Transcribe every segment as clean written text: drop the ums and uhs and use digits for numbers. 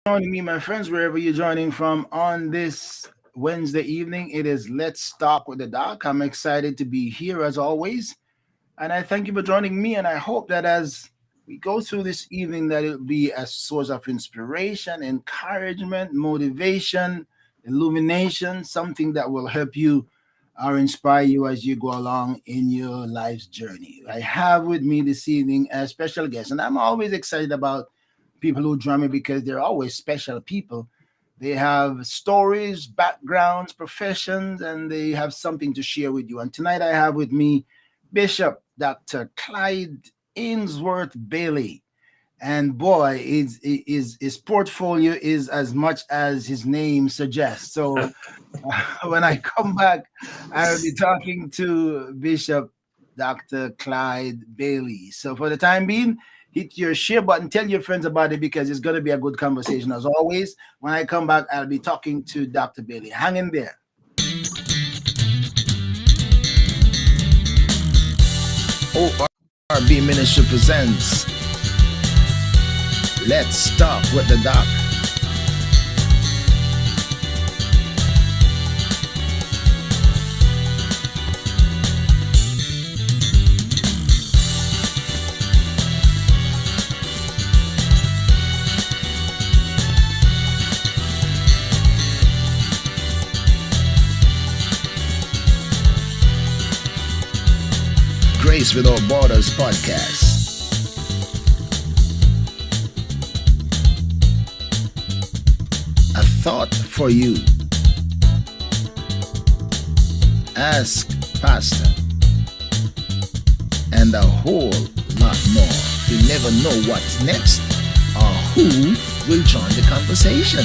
Joining me, my friends, wherever you're joining from on this Wednesday evening. It is Let's Talk with the Doc. I'm excited to be here as always. And I thank you for joining me. And I hope that as we go through this evening, that it'll be a source of inspiration, encouragement, motivation, illumination, something that will help you or inspire you as you go along in your life's journey. I have with me this evening a special guest, and I'm always excited about people who join me because they're always special people. They have stories, backgrounds, professions, and they have something to share with you. And tonight I have with me Bishop Dr. Clyde Ainsworth Bailey. And boy, his portfolio is as much as his name suggests. So when I come back, I'll be talking to Bishop Dr. Clyde Bailey. So for the time being, hit your share button, tell your friends about it because it's going to be a good conversation. As always, when I come back, I'll be talking to Dr. Bailey. Hang in there. ORB Ministry presents Let's Talk with the Doc. Grace Without Borders podcast. A thought for you. Ask Pastor. And a whole lot more. You never know what's next or who will join the conversation.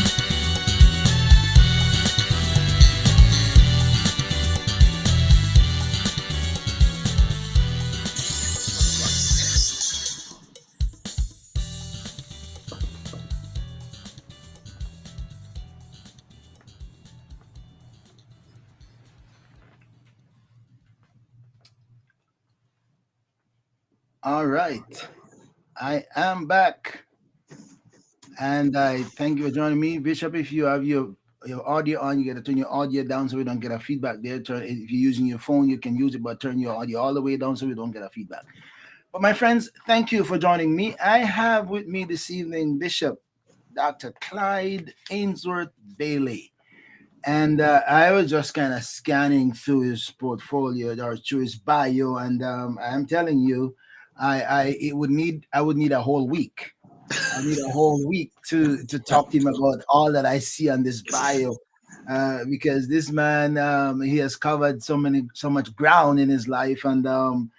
All right. I am back. And I thank you for joining me. Bishop, if you have your audio on, you got to turn your audio down so we don't get a feedback there. If you're using your phone, you can use it, but turn your audio all the way down so we don't get a feedback. But my friends, thank you for joining me. I have with me this evening Bishop Dr. Clyde Ainsworth Bailey. And I was just kind of scanning through his portfolio or through his bio, and I'm telling you, I would need a whole week. I need a whole week to talk to him about all that I see on this bio, because this man he has covered so much ground in his life, and from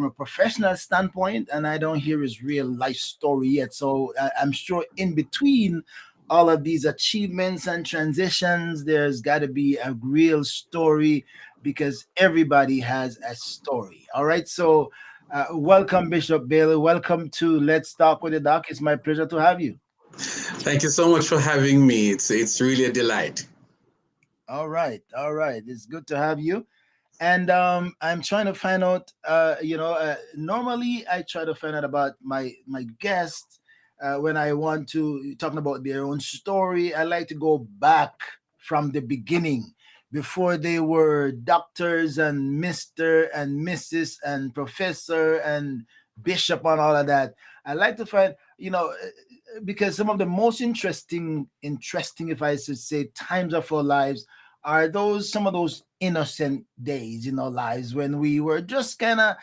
a professional standpoint, and I don't hear his real life story yet. So I'm sure in between all of these achievements and transitions, there's got to be a real story because everybody has a story. All right, so. Welcome, Bishop Bailey. Welcome to Let's Talk with the Doc. It's my pleasure to have you. Thank you so much for having me. It's really a delight. All right, all right. It's good to have you. And I'm trying to find out. Normally I try to find out about my guests when I want to talking about their own story. I like to go back from the beginning before they were doctors and Mister and Mrs. and Professor and Bishop and all of that. I like to find because some of the most interesting, if I should say, times of our lives are those some of those innocent days in our lives when we were just kind of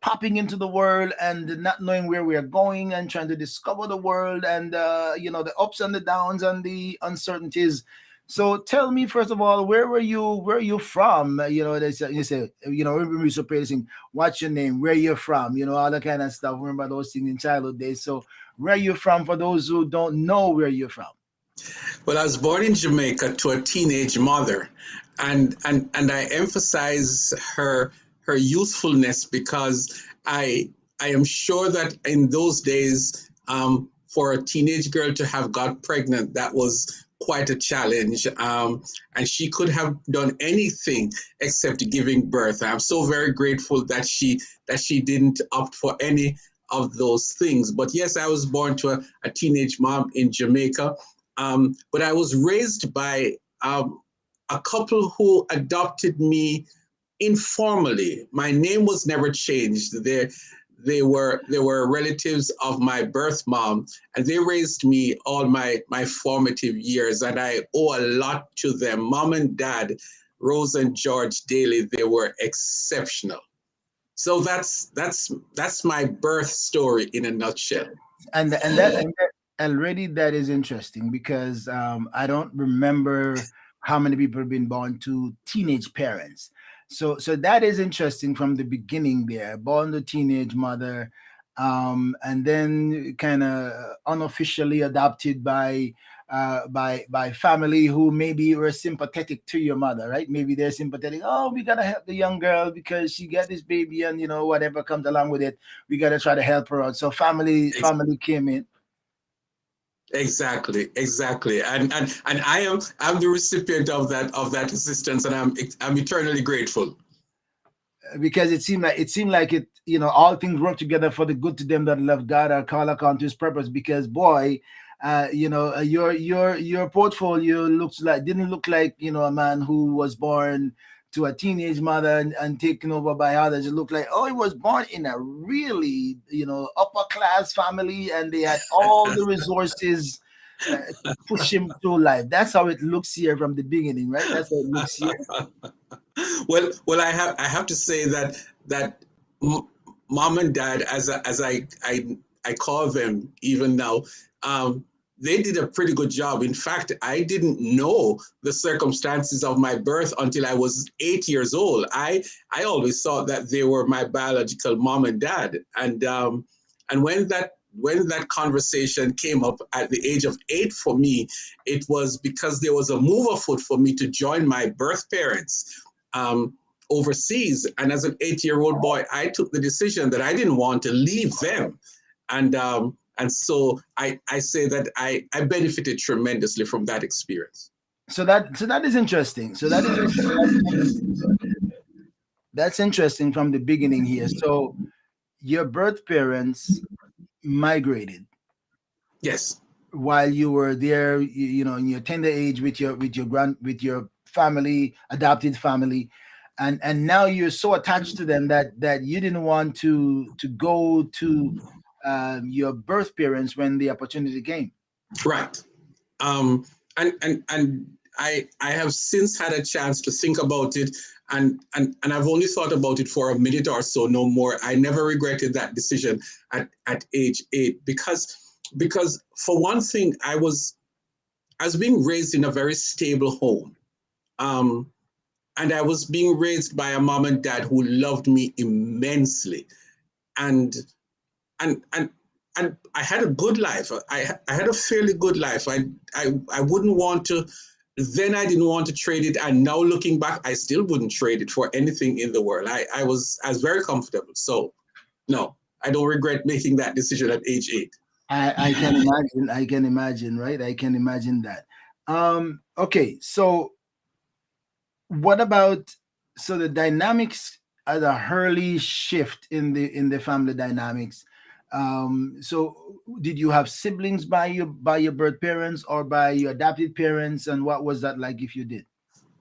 popping into the world and not knowing where we are going and trying to discover the world and the ups and the downs and the uncertainties. So tell me first of all, where are you from? You say, when we used to play this thing, what's your name, where you're from, all that kind of stuff. Remember those things in childhood days. So where are you from for those who don't know where you're from? Well, I was born in Jamaica to a teenage mother, and I emphasize her usefulness because I am sure that in those days, for a teenage girl to have got pregnant, that was quite a challenge. And she could have done anything except giving birth. I'm so very grateful that she didn't opt for any of those things. But yes, I was born to a teenage mom in Jamaica. But I was raised by a couple who adopted me informally. My name was never changed. They were relatives of my birth mom, and they raised me all my formative years, and I owe a lot to them. Mom and dad, Rose and George Daly, they were exceptional. So that's my birth story in a nutshell. And that already that is interesting because I don't remember how many people have been born to teenage parents. So that is interesting from the beginning there. Born to teenage mother, and then kind of unofficially adopted by family who maybe were sympathetic to your mother, right? Maybe they're sympathetic. Oh, we gotta help the young girl because she got this baby, and whatever comes along with it, we gotta try to help her out. So family came in. Exactly. And I'm the recipient of that assistance, and I'm eternally grateful. Because it seemed like all things work together for the good to them that love God or call according to His purpose. Because boy, your portfolio didn't look like a man who was born to a teenage mother and taken over by others. It looked like, oh, he was born in a really upper class family, and they had all the resources to push him through life. That's how it looks here from the beginning, right? That's how it looks here. Well, I have to say that mom and dad, as I call them even now, um, they did a pretty good job. In fact, I didn't know the circumstances of my birth until I was 8 years old. I always thought that they were my biological mom and dad, and when that conversation came up at the age of 8 for me, it was because there was a move afoot for me to join my birth parents um, overseas. And as an 8-year-old boy, I took the decision that I didn't want to leave them. And so I say that I benefited tremendously from that experience. So that is interesting. That's interesting from the beginning here. So your birth parents migrated Yes, while you were there, in your tender age with your family, adopted family, and now you're so attached to them that you didn't want to go to your birth parents when the opportunity came. right. Um, and I have since had a chance to think about it, and I've only thought about it for a minute or so, no more. I never regretted that decision at age 8, because for one thing, I was being raised in a very stable home. Um, and I was being raised by a mom and dad who loved me immensely. And and and and I had a good life. I had a fairly good life. I wouldn't want to. Then I didn't want to trade it, and now looking back, I still wouldn't trade it for anything in the world. I was very comfortable. So no, I don't regret making that decision at age 8. I can imagine. I can imagine, right? I can imagine that. Okay, so what about, so the dynamics at a early shift in the family dynamics. So did you have siblings by your birth parents or by your adopted parents, and what was that like if you did?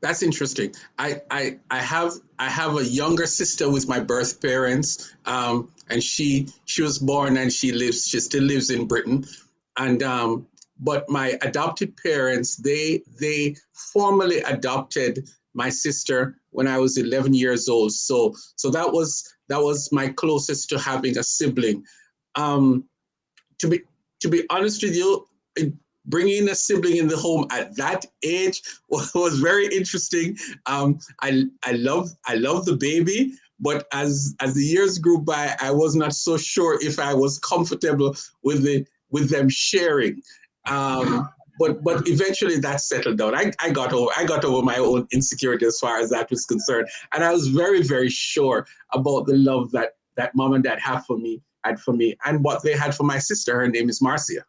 That's interesting. I have a younger sister with my birth parents, and she was born and she still lives in Britain, and but my adopted parents, they formally adopted my sister when I was 11 years old. So that was my closest to having a sibling. Um, to be to be honest with you, bringing a sibling in the home at that age was very interesting. I love the baby, but as the years grew by, I was not so sure if I was comfortable with them sharing. But eventually that settled down. I got over my own insecurity as far as that was concerned, and I was very, very sure about the love that mom and dad had for me and what they had for my sister. Her name is Marcia.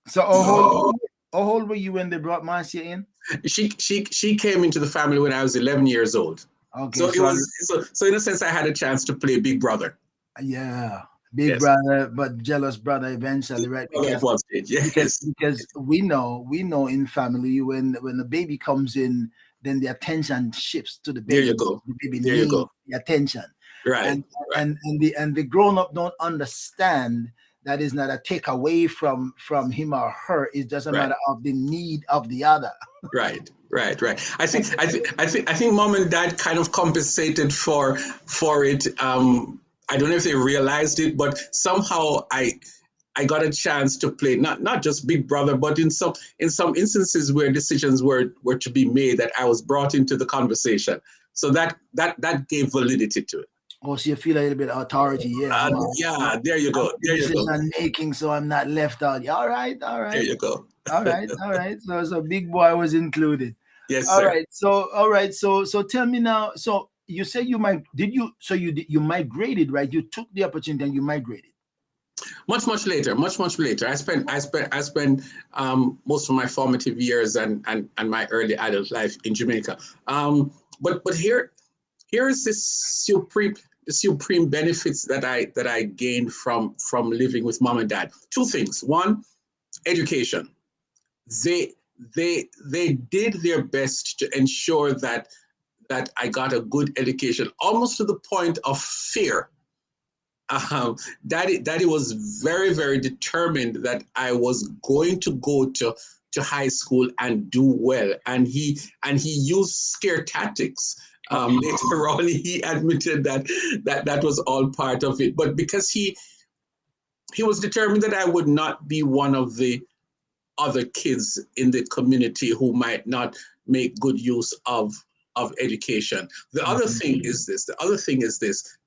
So how old were you when they brought Marcia in? She came into the family when I was 11 years old. Okay, So it so was so in a sense I had a chance to play big brother. yeah, big Yes. brother, but jealous brother eventually, right? Well, at one stage, yes. Because we know in family when the baby comes in, then the attention shifts to the There baby. you go. The baby There you needs go. the attention, Right. and Right. the grown up don't understand that is not a take away from him or her. It's just a Right. matter of the need of the other. Right, right, right. I think mom and dad kind of compensated for it. I don't know if they realized it, but somehow I got a chance to play not just big brother, but in some instances where decisions were to be made, that I was brought into the conversation. So that gave validity to it. Or so you feel a little bit of authority. Yeah, Yeah, there you I'm go. the There you go. decision making, so I'm not left out. Yeah, all right, all There right. you go. All right, all right. So big boy was included. Yes, All sir. right. So all right. So tell me now. So you said you might did you so you migrated, right? You took the opportunity and you migrated. Much later, much later. I spent most of my formative years and my early adult life in Jamaica. But here is this supreme benefits that I gained from living with mom and dad. Two things. One, education. They they did their best to ensure that I got a good education, almost to the point of fear. Daddy was very, very determined that I was going to go to high school and do well, and he used scare tactics. Later on, he admitted that was all part of it, but because he was determined that I would not be one of the other kids in the community who might not make good use of education. The other Mhm. thing is this. The other thing is this.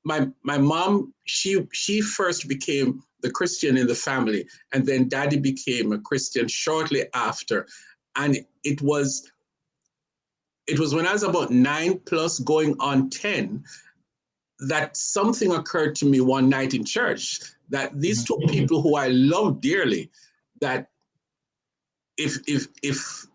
My mom, she first became the Christian in the family, and then daddy became a Christian shortly after. And it was when I was about 9 plus going on 10 that something occurred to me one night in church, that these two people who I love dearly, that if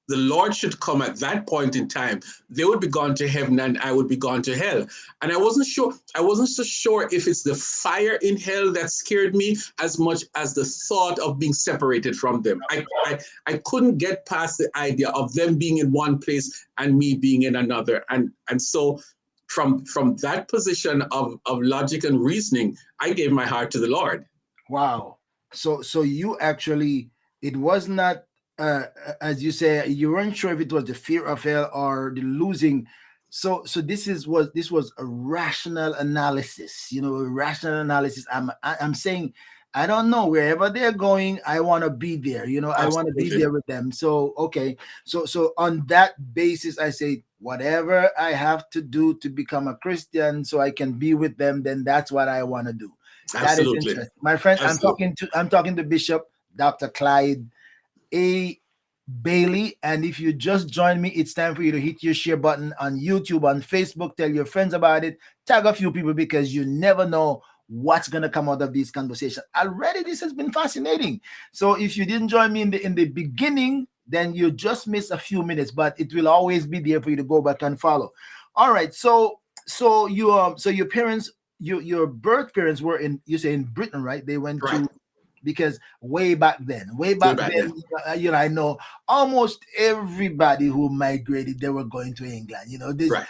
the Lord should come at that point in time, they would be gone to heaven and I would be gone to hell. And I wasn't sure, I wasn't so sure if it's the fire in hell that scared me as much as the thought of being separated from them. I couldn't get past the idea of them being in one place and me being in another. And so from that position of logic and reasoning, I gave my heart to the Lord. Wow. So you actually it was not as you say you weren't sure if it was the fear of hell or the losing. So this was a rational analysis. A rational analysis. I'm saying I don't know wherever they're going. I want to be there. I want to be Absolutely. there with them. So okay. So on that basis, I say whatever I have to do to become a Christian so I can be with them. Then that's what I want to do. That is Absolutely. interesting. My friend, I'm Absolutely. talking to Bishop Dr. Clyde A. Bailey. And if you just joined me, it's time for you to hit your share button on YouTube, on Facebook, tell your friends about it, tag a few people because you never know what's gonna come out of these conversations. Already this has been fascinating. So if you didn't join me in the beginning, then you just missed a few minutes, but it will always be there for you to go back and follow. All right. So your parents your birth parents were in you say in Britain, right? They went Right. to because way Way back back then, then. I know almost everybody who migrrated, they were going to England. This Right.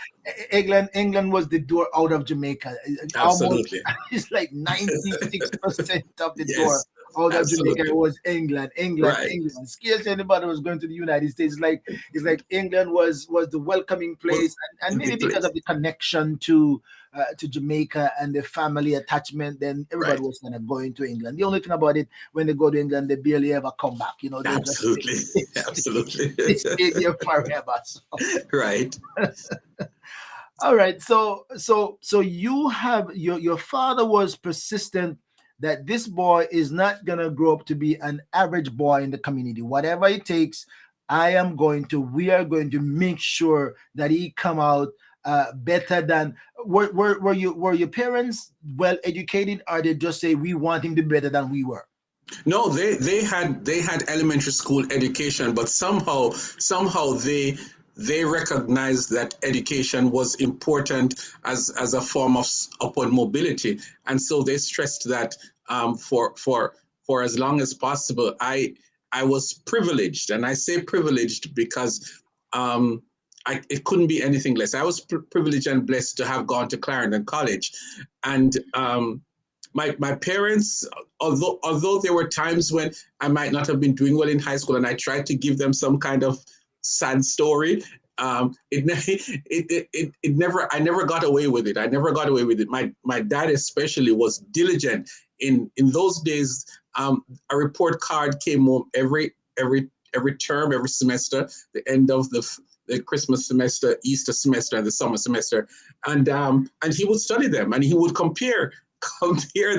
England was the door out of Jamaica. Almost, Absolutely. it's like 96% of the door Yes. out of Jamaica Absolutely. was England, England, Right. England. Scarcely anybody was going to the United States. It's like England was the welcoming Was place, and maybe the because place. of the connection to Jamaica and the family attachment, then everybody Right. was kind of going to England. The only thing about it, when they go to England, they barely ever come back. They just stay, Absolutely. they stay, Absolutely. they stay there forever. So, Right. all right. So you have your father was persistent that this boy is not gonna grow up to be an average boy in the community. Whatever it takes, we are going to make sure that he come out better than were your parents well educated, or they just say we want him to be better than we were? No, they had elementary school education, but somehow they recognized that education was important as a form of upward mobility, and so they stressed that for as long as possible. I was privileged, and I say privileged because it couldn't be anything less. I was privileged and blessed to have gone to Clarendon College, and my parents, although there were times when I might not have been doing well in high school, and I tried to give them some kind of sad story. It never. I never got away with it. I never got away with it. My dad especially was diligent. In those days, a report card came home every term, every semester, the end of the Christmas semester, Easter semester, and the summer semester, and he would study them, and he would compare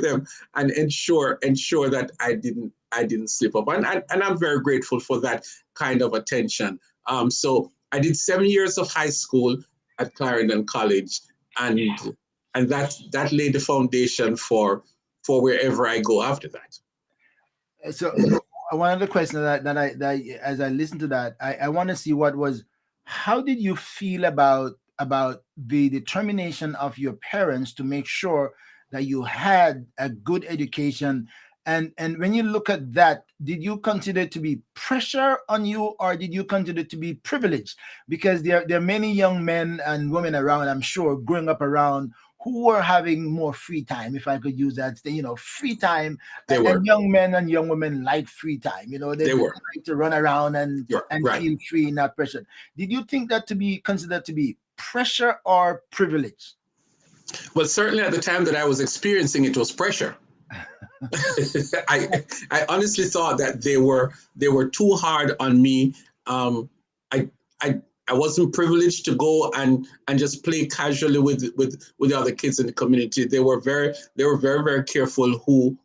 them and ensure that I didn't slip up, and I'm very grateful for that kind of attention. So I did 7 years of high school at Clarendon College, and that laid the foundation for wherever I go after that. So one of the questions that as I listen to that, I want to see how did you feel about the determination of your parents to make sure that you had a good education, and when you look at that, did you consider it to be pressure on you, or did you consider it to be privilege? Because there are many young men and women around, I'm sure, growing up around, who were having more free time, if I could use that, free time. And young men and young women like free time. They like to run around and feel free, not pressure. Did you think that to be considered to be pressure or privilege? Well, certainly at the time that I was experiencing it was pressure. I honestly thought that they were too hard on me. I wasn't privileged to go and just play casually with the other kids in the community. They were very very careful who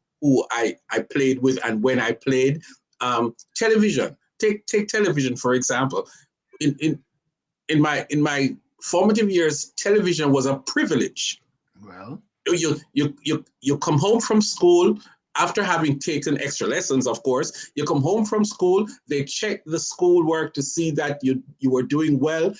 I played with and when I played. Television. Take television for example. In my formative years, television was a privilege. Well, you come home from school after having taken extra lessons, of course. You come home from school, they check the schoolwork to see that you were doing well.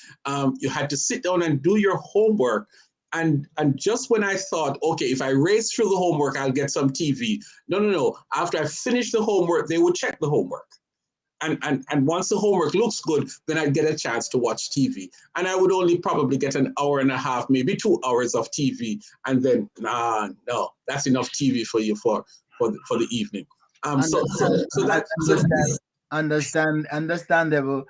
You had to sit down and do your homework. And just when I thought, okay, if I race through the homework, I'll get some TV. No. After I finished the homework, they would check the homework. And once the homework looks good, then I'd get a chance to watch TV. And I would only probably get an hour and a half, maybe 2 hours of TV. And then, no, that's enough TV for you for the evening. Understandable.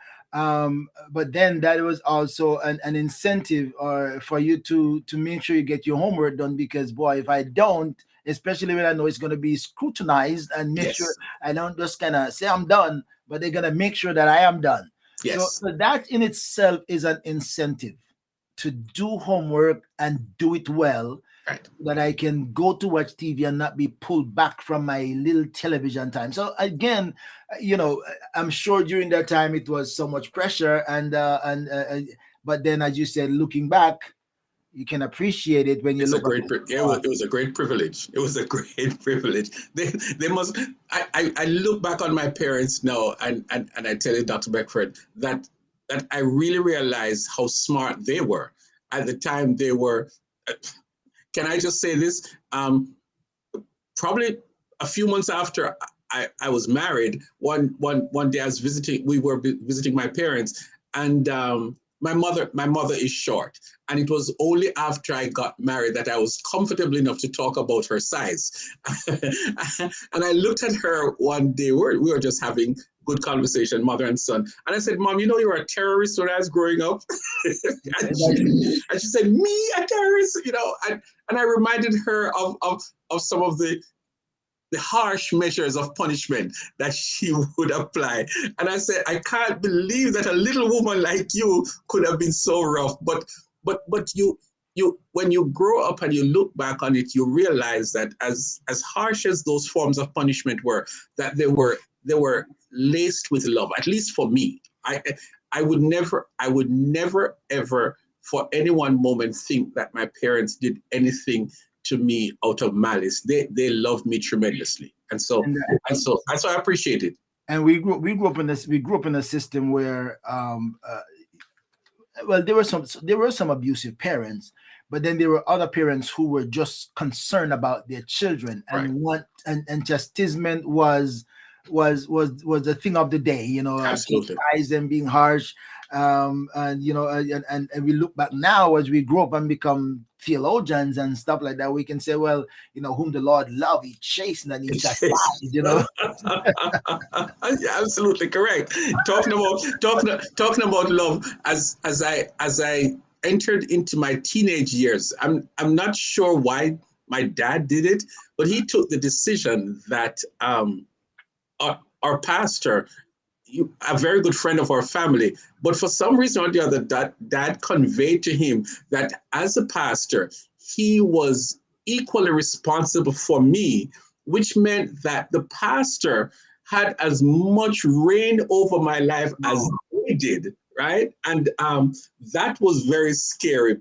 But then that was also an incentive for you to make sure you get your homework done, because boy, if I don't, especially when I know it's going to be scrutinized, and make sure I don't just kind of say I'm done, but they're going to make sure that I am done. Yes. So that in itself is an incentive to do homework and do it well, right, that I can go to watch TV and not be pulled back from my little television time. So again, I'm sure during that time it was so much pressure, but then, as you said, looking back, you can appreciate it when you look. It was a great privilege. It was a great privilege. They must. I look back on my parents now, and I tell you, Dr. Beckford, that I really realized how smart they were at the time. They were. Can I just say this? Probably a few months after I was married, one day we were visiting my parents, and my mother is short, and it was only after I got married that I was comfortable enough to talk about her size. And I looked at her one day, we were just having good conversation, mother and son, and I said, Mom, you were a terrorist when I was growing up. and she said, me, a terrorist? And I reminded her of some of the harsh measures of punishment that she would apply. And I said, I can't believe that a little woman like you could have been so rough. But you when you grow up and you look back on it, you realize that as harsh as those forms of punishment were, that they were laced with love, at least for me. I would never ever for any one moment think that my parents did anything to me out of malice. They loved me tremendously, and so I appreciate it. And we grew up in a system where well, there were some abusive parents, but then there were other parents who were just concerned about their children Right. and want and chastisement was the thing of the day, Absolutely. chastise them, being harsh. And and we look back now as we grow up and become theologians and stuff like that, we can say, well, whom the Lord love, he chastened and he chastised, Absolutely correct. Talking about love, as I entered into my teenage years, I'm not sure why my dad did it, but he took the decision that our pastor, a very good friend of our family, but for some reason or the other, that dad conveyed to him that as a pastor, he was equally responsible for me, which meant that the pastor had as much reign over my life as they did. Right, and that was very scary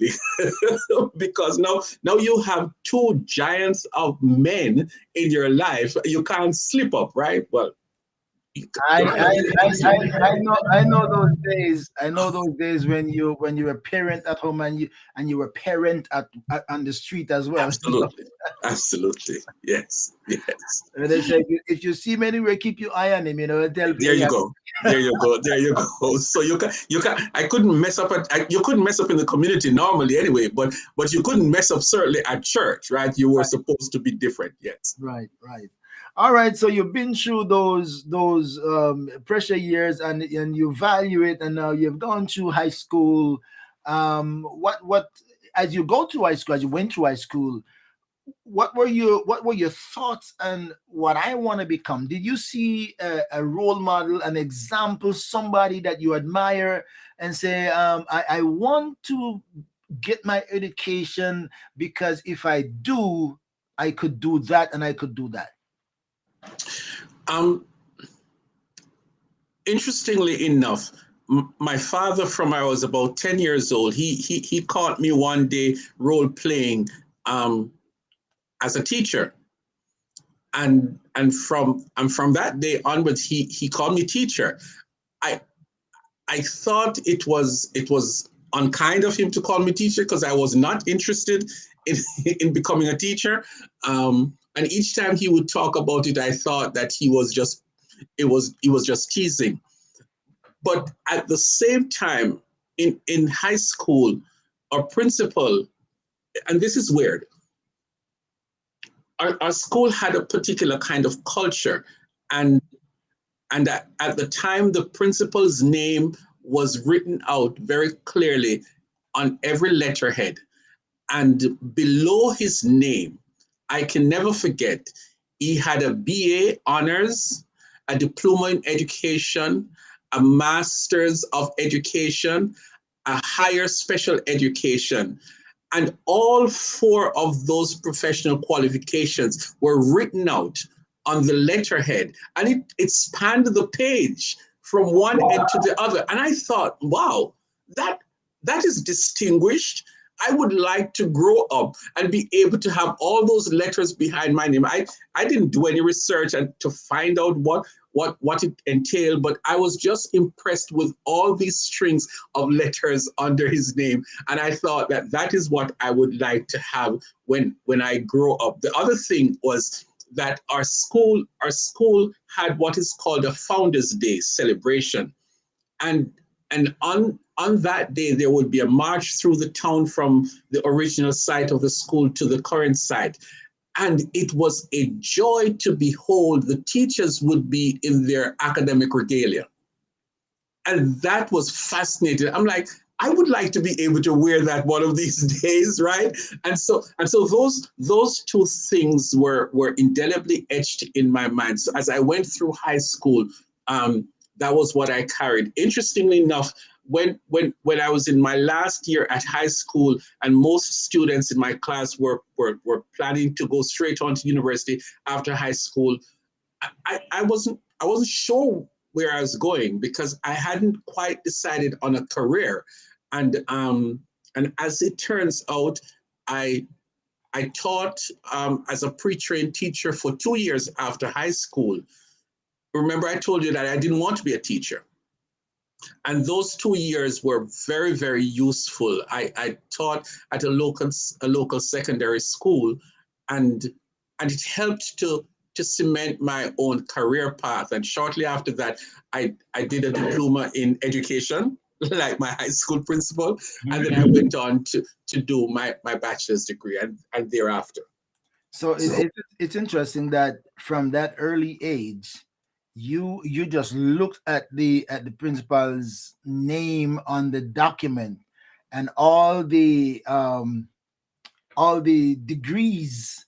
because now you have two giants of men in your life. You can't slip up, right? Well, I, God I, knows. I know those days. I know those days when you're a parent at home and you were a parent on the street as well. Absolutely. Absolutely. Yes. Yes. And they say, if you see him anywhere, keep your eye on him. And tell There you yeah, go. There you go. There you go. So you can I couldn't mess up you couldn't mess up in the community normally anyway, but you couldn't mess up certainly at church, right? You were supposed to be different. Yes. right, right. All right. So you've been through those pressure years, and you value it, and now you've gone through high school. What as you go through high school, as you went through high school, what were your thoughts and what I want to become? Did you see a role model, an example, somebody that you admire, and say, I want to get my education because if I do, I could do that and I could do that? Um Interestingly enough, my father, from I was about 10 years old, he caught me one day role playing um as a teacher, and from that day onwards, he called me teacher. I I thought it was unkind of him to call me teacher because I was not interested in in becoming a teacher. And each time he would talk about it, I thought that he was just teasing. But at the same time, in high school, our principal, and this is weird, our school had a particular kind of culture, and at the time, the principal's name was written out very clearly on every letterhead. And below his name, I can never forget, he had a BA honors, a diploma in education, a master's of education, a higher special education. And all four of those professional qualifications were written out on the letterhead, and it spanned the page from one end to the other. And I thought, wow, that that is distinguished. I would like to grow up and be able to have all those letters behind my name. I didn't do any research and to find out what it entailed, but I was just impressed with all these strings of letters under his name. And I thought that that is what I would like to have when I grow up. The other thing was that our school had what is called a Founders Day celebration, and on that day there would be a march through the town from the original site of the school to the current site, and it was a joy to behold. The teachers would be in their academic regalia, and that was fascinating. I'm like, I would like to be able to wear that one of these days, right? And so those two things were indelibly etched in my mind. So as I went through high school, um, that was what I carried. Interestingly enough, when I was in my last year at high school, and most students in my class were planning to go straight on to university after high school, I wasn't sure where I was going because I hadn't quite decided on a career, and as it turns out, I I taught as a pre-trained teacher for 2 years after high school. Remember, I told you that I didn't want to be a teacher. And those 2 years were very, very useful. I taught at a local secondary school, and it helped to cement my own career path. And shortly after that, I did a diploma in education, like my high school principal, and then I went on to do my bachelor's degree and thereafter. So So it's interesting that from that early age, you just looked at the principal's name on the document, and all the degrees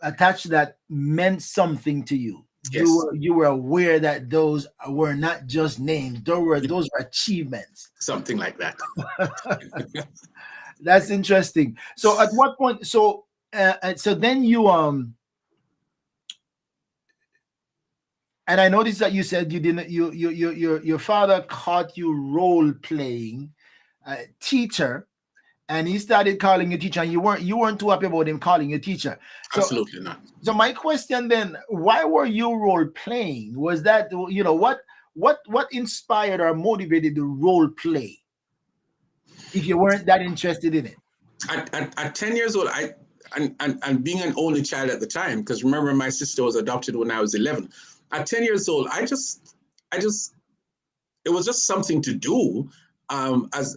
attached that meant something to you. yes, You were aware that those were not just names; those were achievements. something like that. That's interesting. So at what point? So then you and I noticed that you said you didn't your father caught you role playing teacher, and he started calling you teacher, and you weren't too happy about him calling you teacher. So Absolutely not. so my question then, why were you role playing? Was that, what inspired or motivated the role play if you weren't that interested in it? At 10 years old, and being an only child at the time, because remember my sister was adopted when I was 11. At 10 years old, I just it was just something to do, as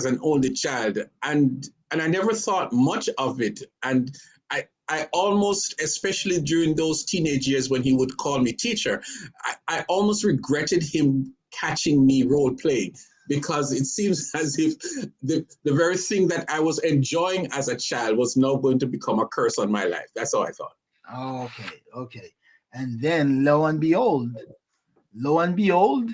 an only child, and I never thought much of it. And I almost, especially during those teenage years when he would call me teacher, I almost regretted him catching me role playing, because it seems as if the very thing that I was enjoying as a child was now going to become a curse on my life. That's how I thought. Okay, okay. And then lo and behold, lo and behold,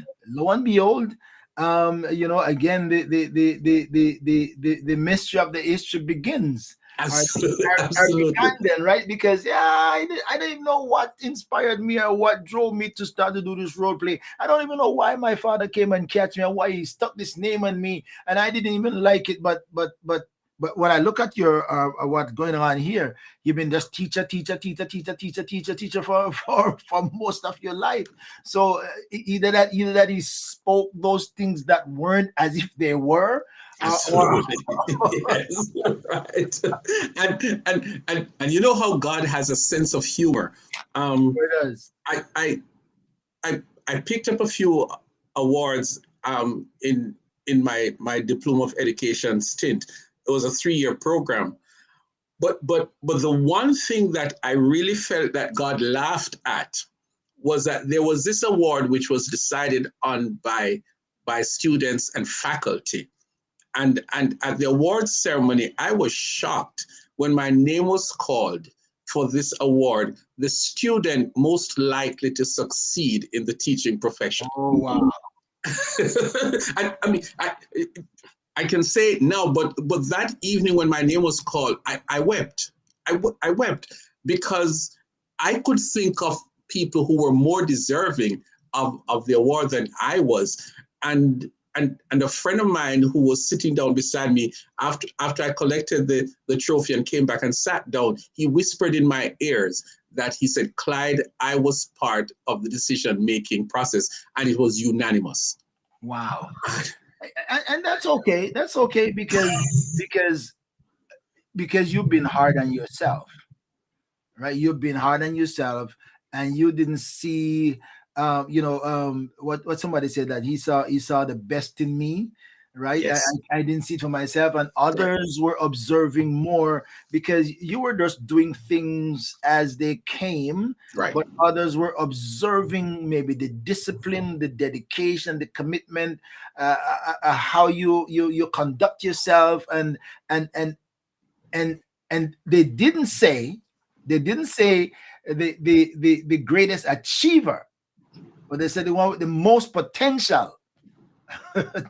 again the mystery of the history begins. Absolutely, Or absolutely. began then, right? Because I don't even know what inspired me or what drove me to start to do this role play. I don't even know why my father came and catch me, and why he stuck this name on me, and I didn't even like it. But when I look at your what's going on here, you've been just teacher for most of your life. So either that he spoke those things that weren't as if they were, or Absolutely. Yes, right. And you know how God has a sense of humor. Um, it does. I I I picked up a few awards, in my diploma of education stint. It was a 3-year program. But the one thing that I really felt that God laughed at was that there was this award which was decided on by students and faculty. And at the awards ceremony, I was shocked when my name was called for this award, the student most likely to succeed in the teaching profession. Oh wow. I mean, I can say it now, but that evening when my name was called, I wept. I wept because I could think of people who were more deserving of the award than I was. And a friend of mine who was sitting down beside me after I collected the trophy and came back and sat down, he whispered in my ears that he said, Clyde, I was part of the decision making process, and it was unanimous. Wow. And that's okay. That's okay, because because you've been hard on yourself, right? You've been hard on yourself, and you didn't see, what somebody said, that he saw the best in me, right? Yes, I didn't see it for myself, and right. others were observing more, because you were just doing things as they came, Right. but others were observing maybe the discipline, the dedication, the commitment, how you conduct yourself, and and and they didn't say the greatest achiever, but they said the one with the most potential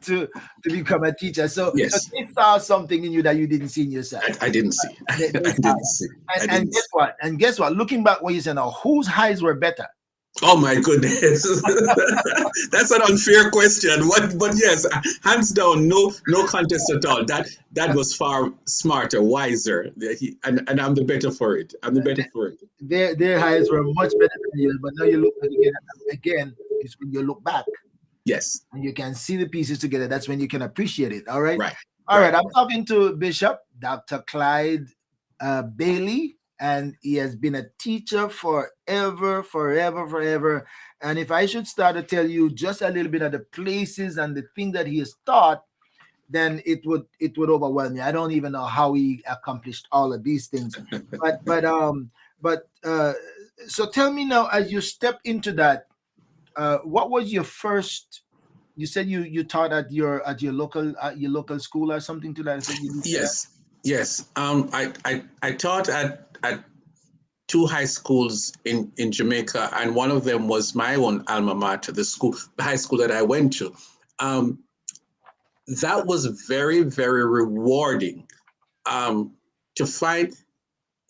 to become a teacher. So Yes. they saw something in you that you didn't see in yourself. I didn't see. They I saw didn't it. see. And, I and didn't guess see. what? And guess what? Looking back, what you said now, whose eyes were better? Oh my goodness. That's an unfair question. What, but yes, hands down, no contest at all. That was far smarter, wiser. And I'm the better for it. I'm the better for it. Their eyes were much better than yours, but now you look at it again. Again, it's when you look back. Yes. and you can see the pieces together. That's when you can appreciate it. All right. Right. All right. Right. I'm talking to Bishop Dr. Clyde Bailey, and he has been a teacher forever, forever, forever. And if I should start to tell you just a little bit of the places and the thing that he has taught, then it would overwhelm me. I don't even know how he accomplished all of these things. But so tell me now, as you step into that, what was your first? You said you taught at your local school or something to that effect. You did say that. Yes. Yes. I taught at two high schools in Jamaica, and one of them was my own alma mater, the high school that I went to. Um, that was very, very rewarding um, to find.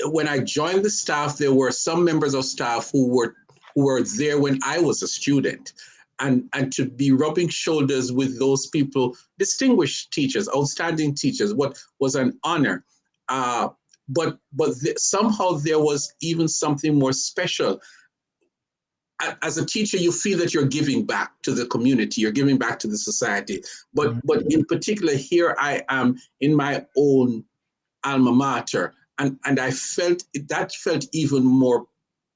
When I joined the staff, there were some members of staff who were there when I was a student. And to be rubbing shoulders with those people, distinguished teachers, outstanding teachers, what was an honor. Uh, but somehow there was even something more special. As a teacher, you feel that you're giving back to the community, you're giving back to the society. But Mhm. in particular, here I am in my own alma mater, and I felt that felt even more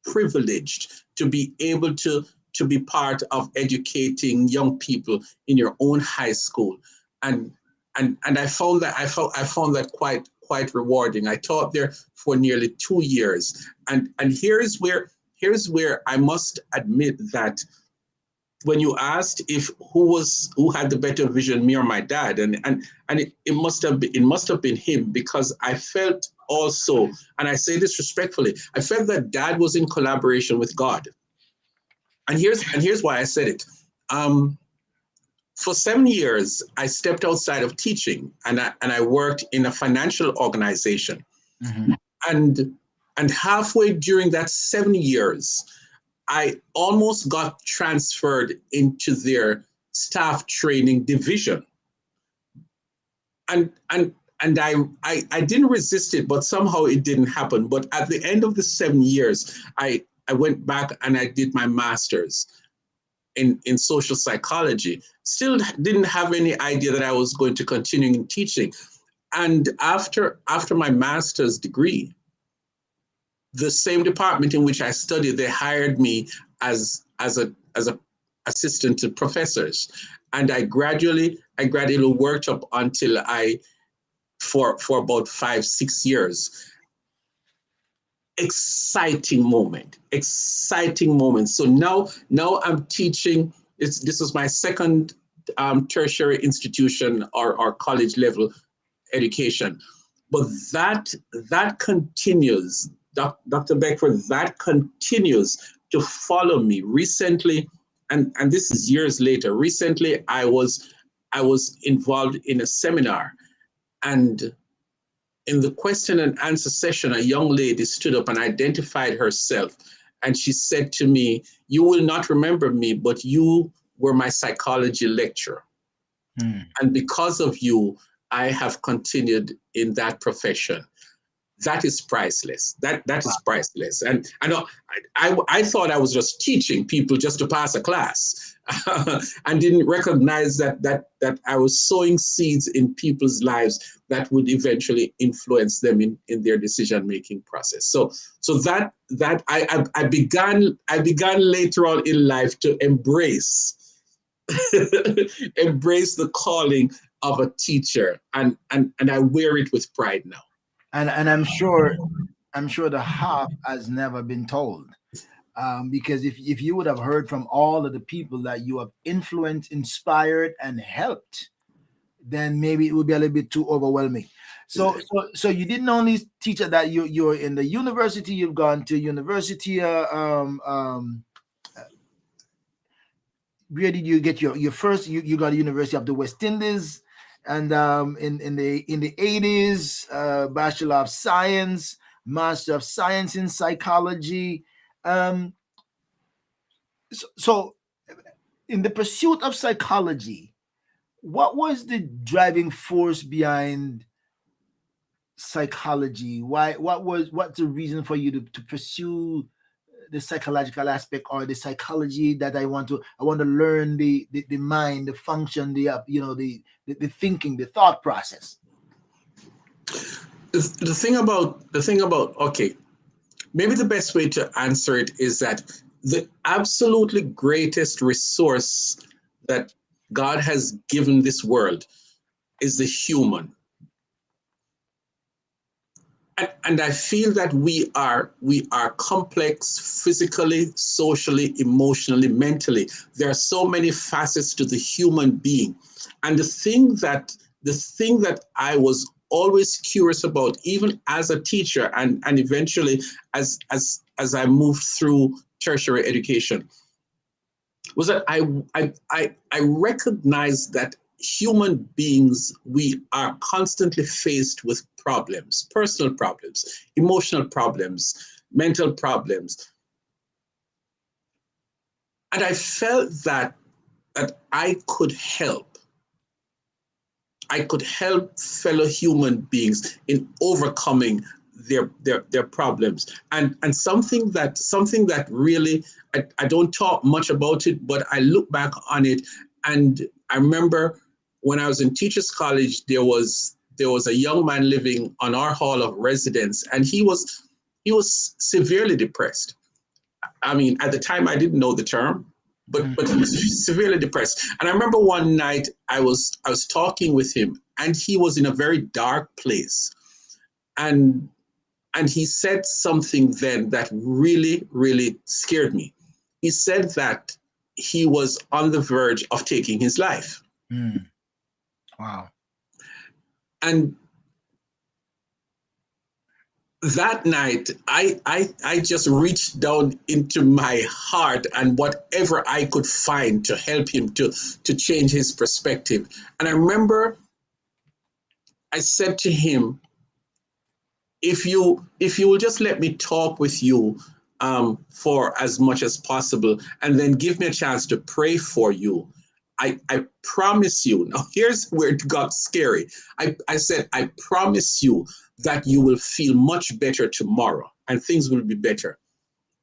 privileged to be able to be part of educating young people in your own high school, and and I found that quite rewarding. I taught there for nearly 2 years, and here's where I must admit that when you asked if who had the better vision, me or my dad, and it must have been him, because I felt also, and I say this respectfully, I felt that dad was in collaboration with God. And here's why I said it. Um, for 7 years, I stepped outside of teaching, and I worked in a financial organization. Mhm. And halfway during that 7 years, I almost got transferred into their staff training division. And I didn't resist it, but somehow it didn't happen. But at the end of the 7 years, I went back and I did my master's in social psychology. Still didn't have any idea that I was going to continue in teaching. And after my master's degree, the same department in which I studied, they hired me as a assistant to professors, and I gradually worked up until for about 5 6 years. Exciting moment. So now I'm teaching. This is my second tertiary institution, or college level education. But that continues, Dr. Beckford, that continues to follow me. Recently, and this is years later, recently I was involved in a seminar, and in the question and answer session, a young lady stood up and identified herself. And she said to me, "You will not remember me, but you were my psychology lecturer. Hmm. And because of you, I have continued in that profession." That is priceless. That is priceless. And I know I thought I was just teaching people just to pass a class, and didn't recognize that I was sowing seeds in people's lives that would eventually influence them in their decision making process. So that I began later on in life to embrace the calling of a teacher, and I wear it with pride now. And I'm sure the half has never been told. Because if you would have heard from all of the people that you have influenced, inspired, and helped, then maybe it would be a little bit too overwhelming. So you didn't only teach at that, you're in the university. You've gone to university. Where did you get your first? You got a University of the West Indies, and in the 80s, Bachelor of Science, Master of Science in Psychology. Um, so in the pursuit of psychology, what was the driving force behind psychology? What's the reason for you to pursue the psychological aspect or the psychology that I want to learn the mind, the function, the thinking, the thought process. The thing about okay, maybe the best way to answer it is that the absolutely greatest resource that God has given this world is the human. And I feel that we are complex physically, socially, emotionally, mentally. There are so many facets to the human being. And the thing that I was always curious about, even as a teacher and eventually as I moved through tertiary education, was that I recognized that human beings, we are constantly faced with problems, personal problems, emotional problems, mental problems. And I felt that I could help fellow human beings in overcoming their problems. And something that really, I don't talk much about it, but I look back on it, and I remember when I was in teachers college, there was a young man living on our hall of residence, and he was severely depressed. I mean, at the time, I didn't know the term, but he was severely depressed. And I remember one night I was talking with him, and he was in a very dark place, and and he said something then that really really scared me. He said that he was on the verge of taking his life, Mm. Wow. and that night I just reached down into my heart and whatever I could find to help him to change his perspective. And I remember I said to him, if you will just let me talk with you for as much as possible, and then give me a chance to pray for you, I promise you. Now here's where it got scary. I said, I promise you that you will feel much better tomorrow and things will be better.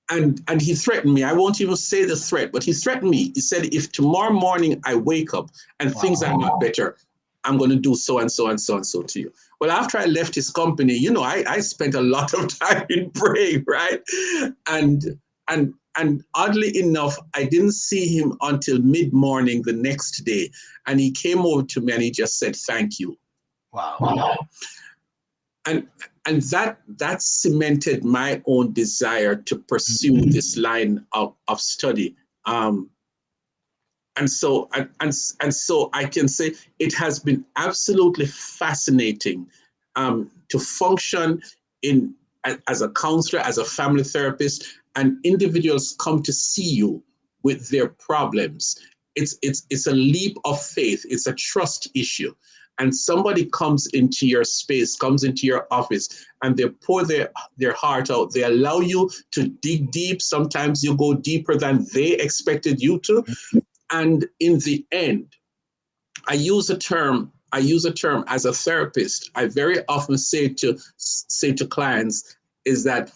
And he threatened me. I won't even say the threat, but he threatened me. He said, if tomorrow morning I wake up and things are not better, I'm going to do so and so and so and so to you. Well, after I left his company, I spent a lot of time in praying, right? And oddly enough, I didn't see him until mid-morning the next day. And he came over to me and he just said, thank you. Wow. And and that cemented my own desire to pursue this line of study. And so I can say it has been absolutely fascinating to function in as a counselor, as a family therapist, and individuals come to see you with their problems. It's a leap of faith. It's a trust issue. And somebody comes into your space, comes into your office, and they pour their heart out. They allow you to dig deep. Sometimes you go deeper than they expected you to. And in the end, I use a term as a therapist. I very often say to clients is that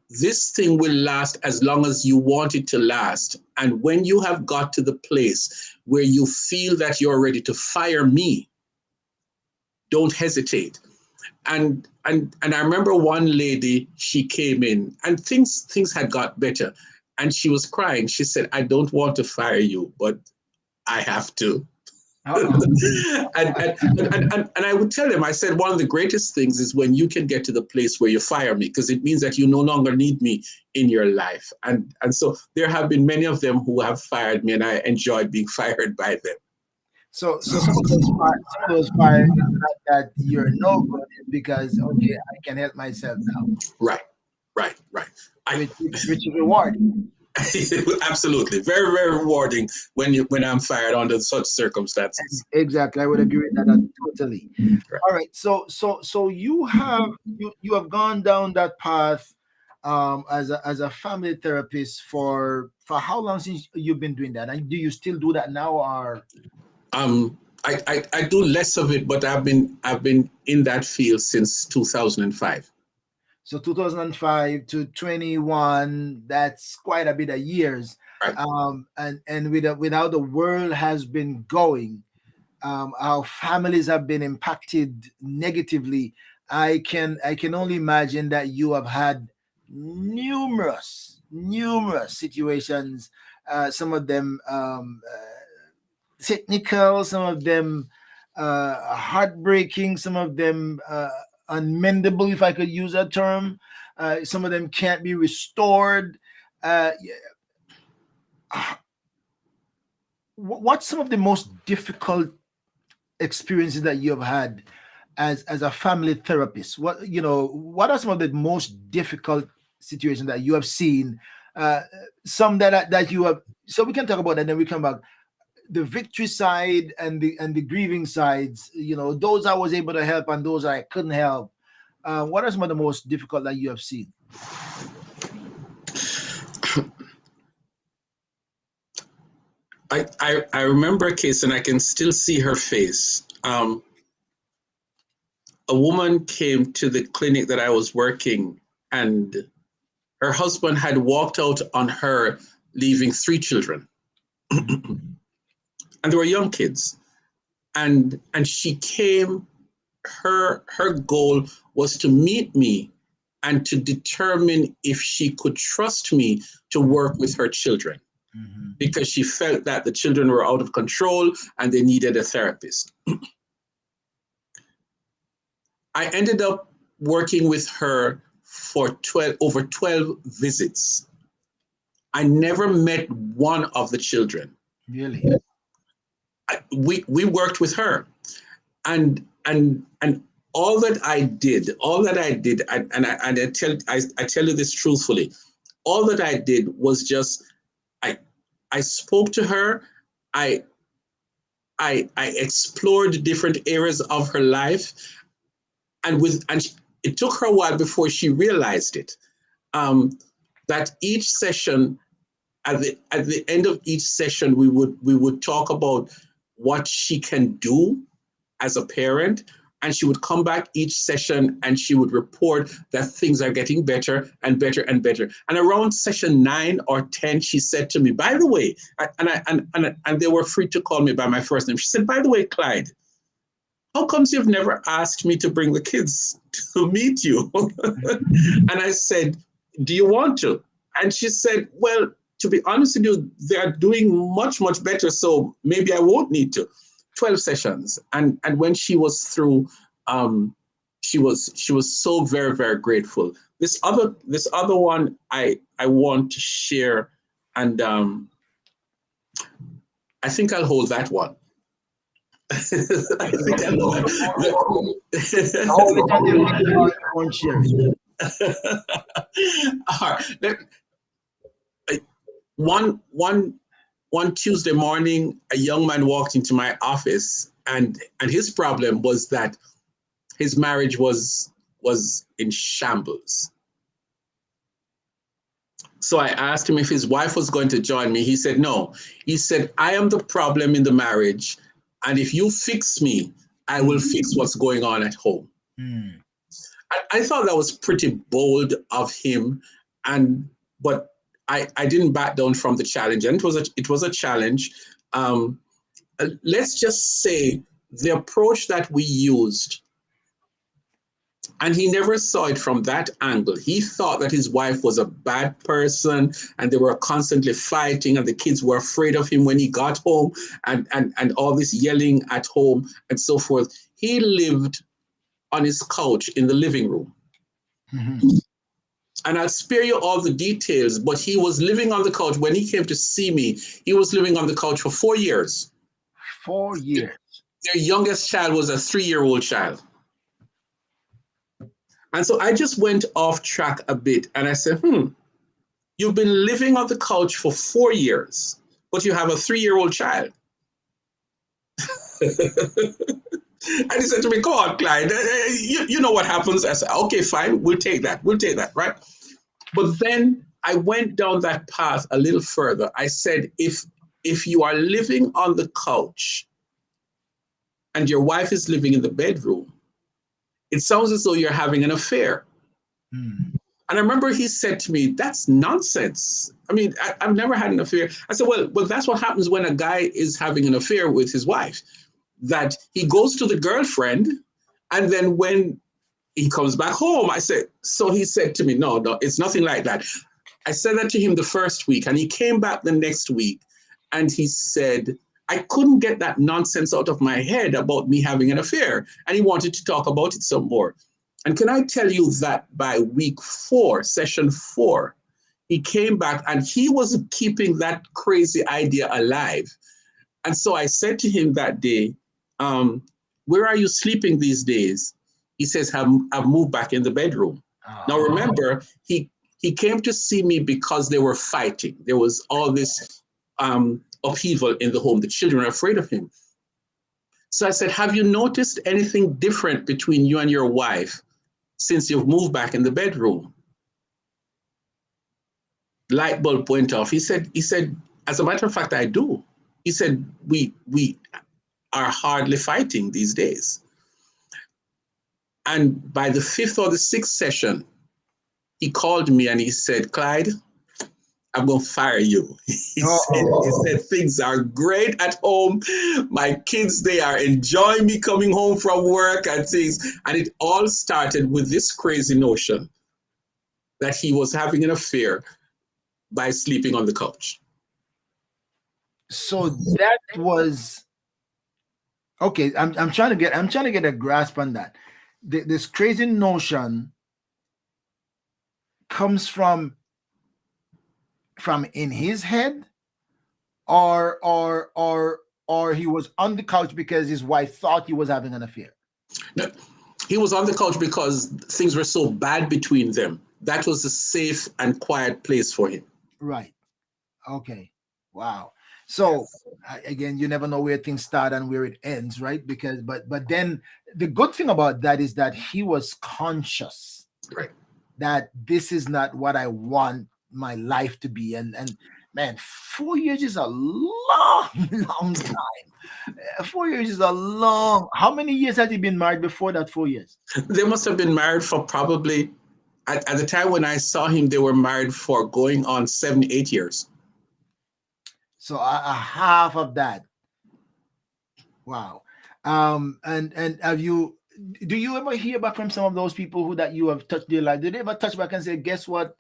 this thing will last as long as you want it to last. And when you have got to the place where you feel that you're ready to fire me, don't hesitate. And I remember one lady, she came in and things had got better, and she was crying. She said, I don't want to fire you, but I have to. And I would tell them, I said, one of the greatest things is when you can get to the place where you fire me, because it means that you no longer need me in your life. And so there have been many of them who have fired me, and I enjoyed being fired by them. So some of those fires that you're no good because okay, I can help myself now, Right, right. I which is rewarding. absolutely very, very rewarding when I'm fired under such circumstances. Exactly, I would agree with that totally. Right. All right, so you have gone down that path as a family therapist for how long since you've been doing that, and do you still do that now or? I do less of it, but I've been in that field since 2005. So 2005 to 21, that's quite a bit of years. Right. And with how the world has been going, how families have been impacted negatively, I can only imagine that you have had numerous situations. Some of them technical, some of them heartbreaking, some of them unmendable, if I could use that term. Some of them can't be restored. What's some of the most difficult experiences that you have had as a family therapist? What are some of the most difficult situations that you have seen? Some that you have. So we can talk about that, and then we come back. The victory side and the grieving sides, those I was able to help and those I couldn't help. What are some of the most difficult that you have seen? I remember a case, and I can still see her face. A woman came to the clinic that I was working, and her husband had walked out on her, leaving 3 children. And they were young kids. And she came, her goal was to meet me and to determine if she could trust me to work with her children, because she felt that the children were out of control and they needed a therapist. I ended up working with her for over 12 visits. I never met one of the children. Really? We worked with her, and all that I did, I tell you this truthfully, all that I did was just I spoke to her, I explored different areas of her life, and it took her a while before she realized it. That each session, at the end of each session, we would talk about what she can do as a parent, and she would come back each session and she would report that things are getting better and better and better. And around session 9 or 10, she said to me, by the way, and they were free to call me by my first name. She said, by the way, Clyde, how comes you've never asked me to bring the kids to meet you? And I said, do you want to? And she said, well, to be honest with you, they are doing much, much better, so maybe I won't need to. 12 sessions. And when she was through, she was so very, very grateful. This other one I want to share, and I think I'll hold that one. I think I'll hold One Tuesday morning, a young man walked into my office, and his problem was that his marriage was in shambles. So I asked him if his wife was going to join me. He said no. He said, I am the problem in the marriage, and if you fix me, I will fix what's going on at home. I thought that was pretty bold of him, but I didn't back down from the challenge, and it was a challenge. Let's just say the approach that we used, and he never saw it from that angle. He thought that his wife was a bad person, and they were constantly fighting, and the kids were afraid of him when he got home, and all this yelling at home and so forth. He lived on his couch in the living room. And I'll spare you all the details, but he was living on the couch. When he came to see me, he was living on the couch for 4 years. 4 years. Their youngest child was a 3-year-old child. And so I just went off track a bit, and I said, you've been living on the couch for 4 years, but you have a 3-year-old child. And he said to me, come on, Clyde, you know what happens. I said, okay, fine, we'll take that, right? But then I went down that path a little further. I said, if you are living on the couch and your wife is living in the bedroom, it sounds as though you're having an affair. And I remember he said to me, "That's nonsense. I mean, I've never had an affair." I said, well, that's what happens when a guy is having an affair with his wife, that he goes to the girlfriend, and then when he comes back home, I said, so he said to me, no, it's nothing like that. I said that to him the first week, and he came back the next week, and he said, I couldn't get that nonsense out of my head about me having an affair, and he wanted to talk about it some more. And can I tell you that by week 4, session 4, he came back and he was keeping that crazy idea alive. And so I said to him that day, where are you sleeping these days? He says, I've moved back in the bedroom. Now, remember, he came to see me because they were fighting. There was all this upheaval in the home. The children are afraid of him. So I said, have you noticed anything different between you and your wife since you've moved back in the bedroom? Light bulb went off. He said, as a matter of fact, I do. He said, we are hardly fighting these days. And by the 5th or the 6th session, he called me and he said, Clyde, I'm going to fire you. He said, things are great at home. My kids, they are enjoying me coming home from work and things. And it all started with this crazy notion that he was having an affair by sleeping on the couch. So that was okay. I'm trying to get a grasp on that. This crazy notion comes from in his head, or he was on the couch because his wife thought he was having an affair. No, he was on the couch because things were so bad between them. That was a safe and quiet place for him. Right. Okay. Wow. So again, you never know where things start and where it ends, right? Because but then the good thing about that is that he was conscious, right, that this is not what I want my life to be. And man, 4 years is a long time. 4 years is a long. How many years had he been married before that 4 years? They must have been married for probably, at the time when I saw him, they were married for going on 7, 8 years. So a half of that. Wow. And do you ever hear back from some of those people who that you have touched their life? Did they ever touch back and say, guess what,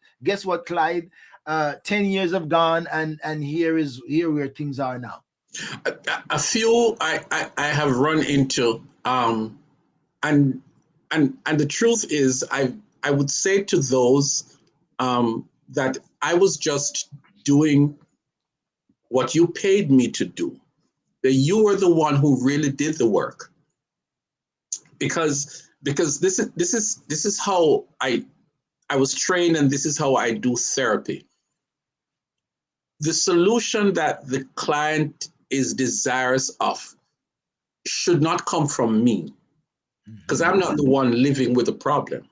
Clyde, 10 years have gone and here where things are now? A few I have run into, and the truth is I would say to those that I was just doing what you paid me to do, that you were the one who really did the work. Because this is how I was trained, and this is how I do therapy. The solution that the client is desirous of should not come from me, because I'm not the one living with the problem.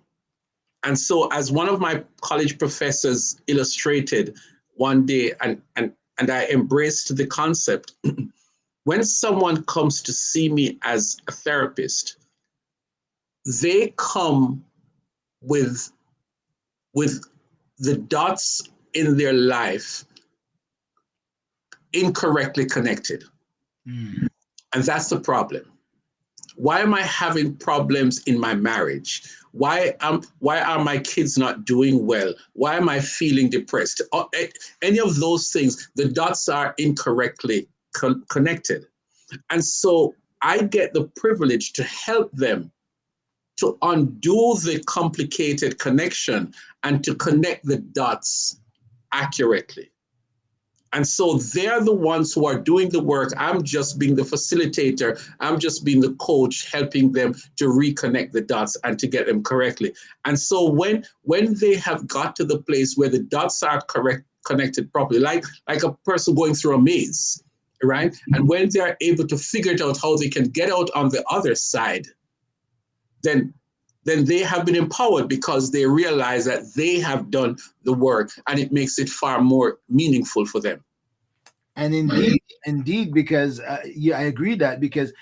And so, as one of my college professors illustrated one day, and I embraced the concept, when someone comes to see me as a therapist, they come with the dots in their life incorrectly connected. And that's the problem. Why am I having problems in my marriage? Why are my kids not doing well? Why am I feeling depressed? Any of those things, the dots are incorrectly connected. And so I get the privilege to help them to undo the complicated connection and to connect the dots accurately. And so they're the ones who are doing the work. I'm just being the facilitator. I'm just being the coach, helping them to reconnect the dots and to get them correctly. And so when they have got to the place where the dots are connected properly, like a person going through a maze, right? And when they're able to figure it out how they can get out on the other side, then they have been empowered because they realize that they have done the work, and it makes it far more meaningful for them. And indeed, because I agree that because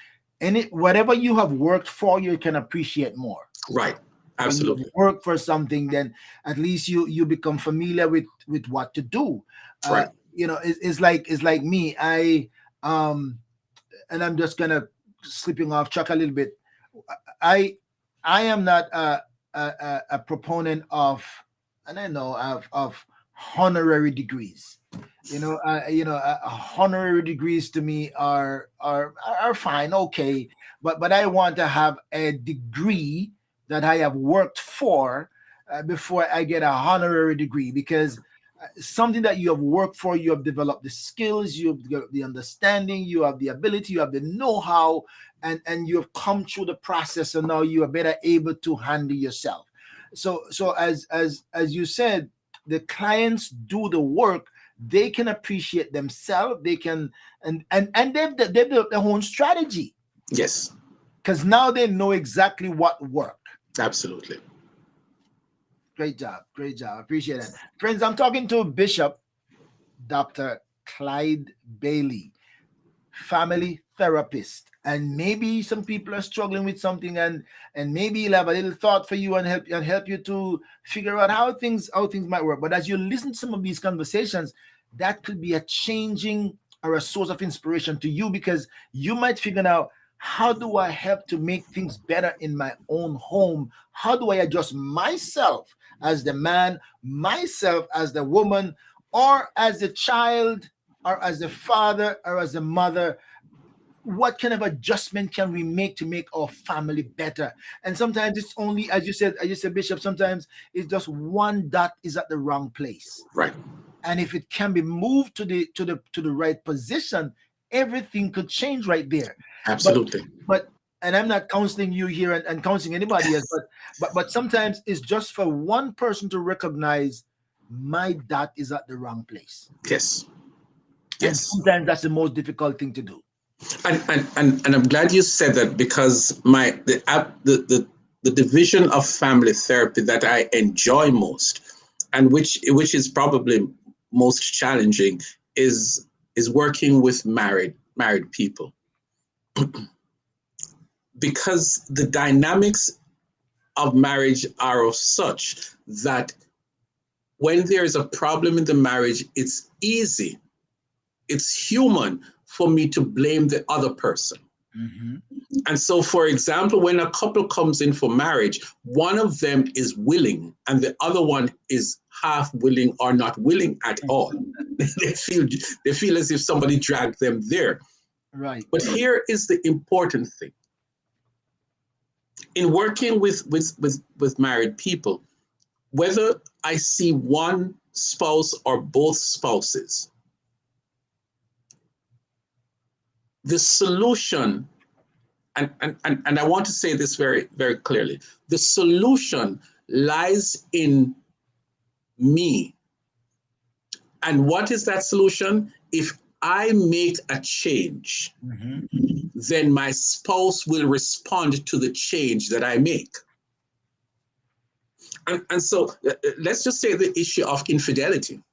whatever you have worked for, you can appreciate more. Right. When you Absolutely. work for something, then at least you become familiar with what to do. Right. It's like me. Um and I'm just gonna slipping off track a little bit. I I am not a proponent of, and I know of honorary degrees. Honorary degrees to me are fine, okay, but I want to have a degree that I have worked for before I get a honorary degree, because something that you have worked for, you have developed the skills, you have got the understanding, you have the ability, you have the know-how, and you have come through the process, and now you are better able to handle yourself. So as you said, the clients do the work, they can appreciate themselves, they can, and they've built their own strategy, Yes. because now they know exactly what worked. Absolutely. Great job, great job, appreciate that, friends. I'm talking to Bishop Dr. Clyde Bailey, family therapist. And maybe some people are struggling with something, and maybe he'll have a little thought for you, and help you to figure out how things might work. But as you listen to some of these conversations, that could be a changing or a source of inspiration to you, because you might figure out, how do I help to make things better in my own home? How do I adjust myself as the man, myself as the woman, or as the child, or as a father, or as a mother? What kind of adjustment can we make to make our family better? And sometimes it's only, as you said, Bishop, sometimes it's just one dot is at the wrong place. Right. And if it can be moved to the right position, everything could change right there. but Absolutely. but and I'm not counseling you here, and counseling anybody else, but sometimes it's just for one person to recognize, my dot is at the wrong place. Yes. And Yes. sometimes that's the most difficult thing to do. And I'm glad you said that, because the division of family therapy that I enjoy most, and which is probably most challenging, is working with married people, because the dynamics of marriage are of such that when there is a problem in the marriage, it's human for me to blame the other person. Mhm. And so, for example, when a couple comes in for marriage, one of them is willing and the other one is half willing or not willing at all. they feel they feel as if somebody dragged them there. Right. But here is the important thing. In working with married people, whether I see one spouse or both spouses, the solution, and I want to say this very, very clearly, the solution lies in me. And what is that solution? If I make a change, Mhm. then my spouse will respond to the change that I make. And so let's just say the issue of infidelity.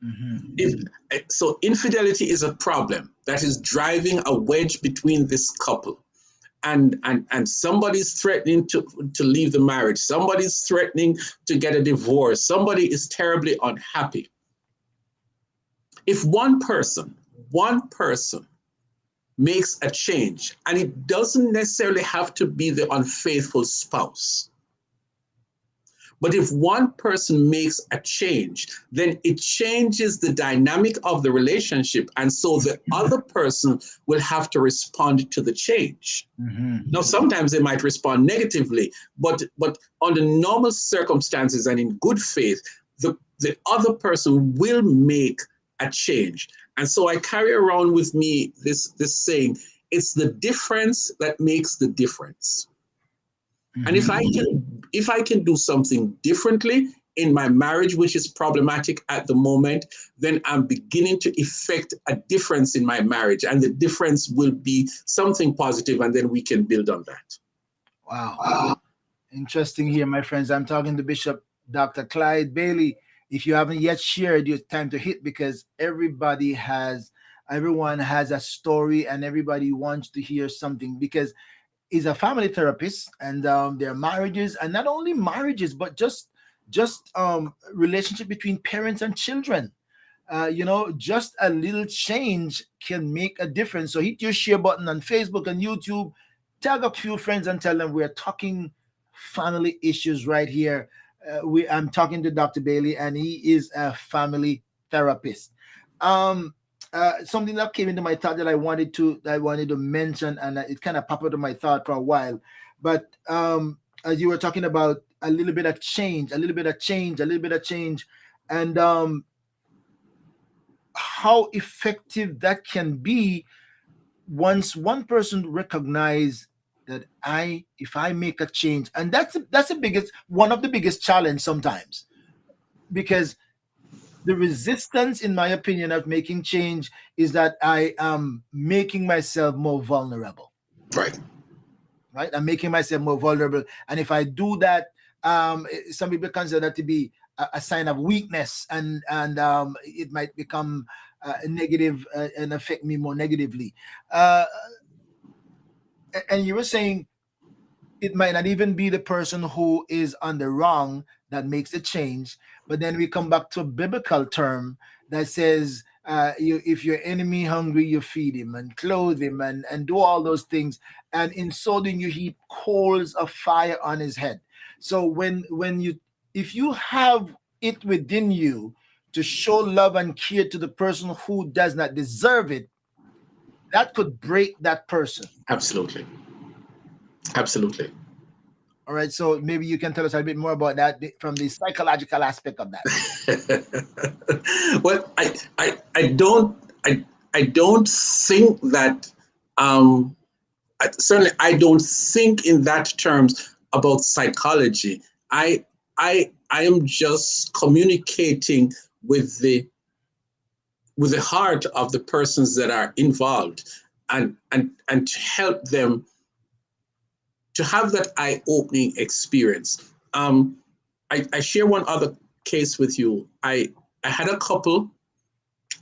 Mhm. So infidelity is a problem that is driving a wedge between this couple. And somebody's threatening to leave the marriage. Somebody's threatening to get a divorce. Somebody is terribly unhappy. If one person makes a change, and it doesn't necessarily have to be the unfaithful spouse, but if one person makes a change, then it changes the dynamic of the relationship. And so the other person will have to respond to the change. Mhm. Now, sometimes they might respond negatively, but under normal circumstances and in good faith, the other person will make a change. And so I carry around with me this saying, it's the difference that makes the difference. And Mhm. if I can do something differently in my marriage, which is problematic at the moment, then I'm beginning to effect a difference in my marriage, and the difference will be something positive, and then we can build on that. Wow. Interesting here, my friends. I'm talking to Bishop Dr. Clyde Bailey. If you haven't yet shared, it's time to hit, because everyone has a story, and everybody wants to hear something, because is a family therapist, and their marriages, and not only marriages, but just relationship between parents and children. Just a little change can make a difference. So hit your share button on Facebook and YouTube, tag a few friends, and tell them we're talking family issues right here. I'm talking to Dr. Bailey, and he is a family therapist. Um, Something that came into my thought that I wanted to mention, and it kind of popped into my thought for a while. But as you were talking about a little bit of change, a little bit of change, a little bit of change, and how effective that can be once one person recognize that if I make a change, and that's the biggest one of the biggest challenge sometimes, because the resistance, in my opinion, of making change is that I am making myself more vulnerable. Right. Right, I'm making myself more vulnerable, and if I do that, some people consider that to be a sign of weakness, and it might become negative, and affect me more negatively. uh, and you were saying it might not even be the person who is on the wrong that makes the change. But then we come back to a biblical term that says, if your enemy hungry, you feed him and clothe him, and do all those things. And in so doing, you heap coals of fire on his head. So if you have it within you to show love and care to the person who does not deserve it, that could break that person. Absolutely. Absolutely. All right, so maybe you can tell us a bit more about that from the psychological aspect of that. Well, I don't think that, um, certainly I don't think in that terms about psychology. I am just communicating with the heart of the persons that are involved, and to help them to have that eye-opening experience. I share one other case with you. I had a couple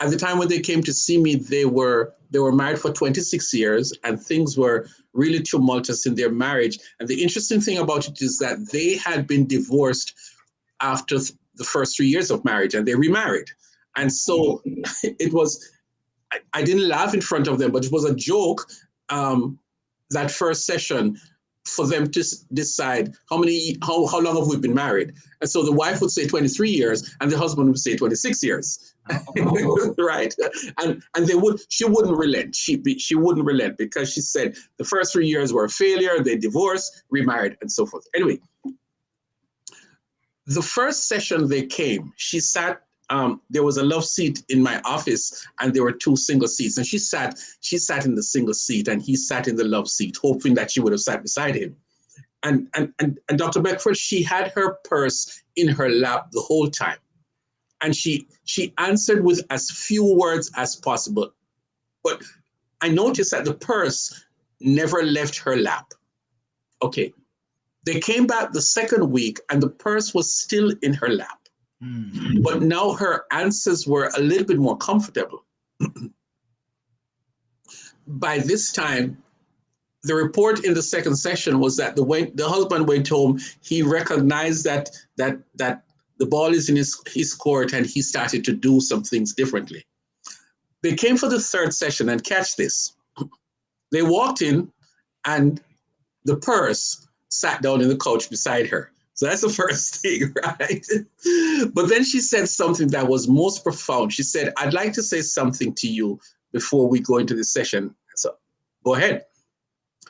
at the time when they came to see me. They were married for 26 years, and things were really tumultuous in their marriage. And the interesting thing about it is that they had been divorced after the first 3 years of marriage, and they remarried. And so it was, I didn't laugh in front of them, but it was a joke, that first session, for them to decide how long have we been married. And so the wife would say 23 years, and the husband would say 26 years. Right. And she wouldn't relent. She wouldn't relent, because she said the first 3 years were a failure. They divorced, remarried, and so forth. Anyway, the first session they came, she sat. There was a love seat in my office, and there were two single seats, and she sat in the single seat, and he sat in the love seat, hoping that she would have sat beside him. And Dr. Beckford, she had her purse in her lap the whole time, and she answered with as few words as possible. But I noticed that the purse never left her lap. Okay. They came back the second week, and the purse was still in her lap. But now her answers were a little bit more comfortable. By this time, the report in the second session was that the husband went home. He recognized that the ball is in his court, and he started to do some things differently. They came for the third session, and catch this. They walked in, and the purse sat down in the couch beside her. So that's the first thing, right? But then she said something that was most profound. She said, "I'd like to say something to you before we go into this session." So go ahead.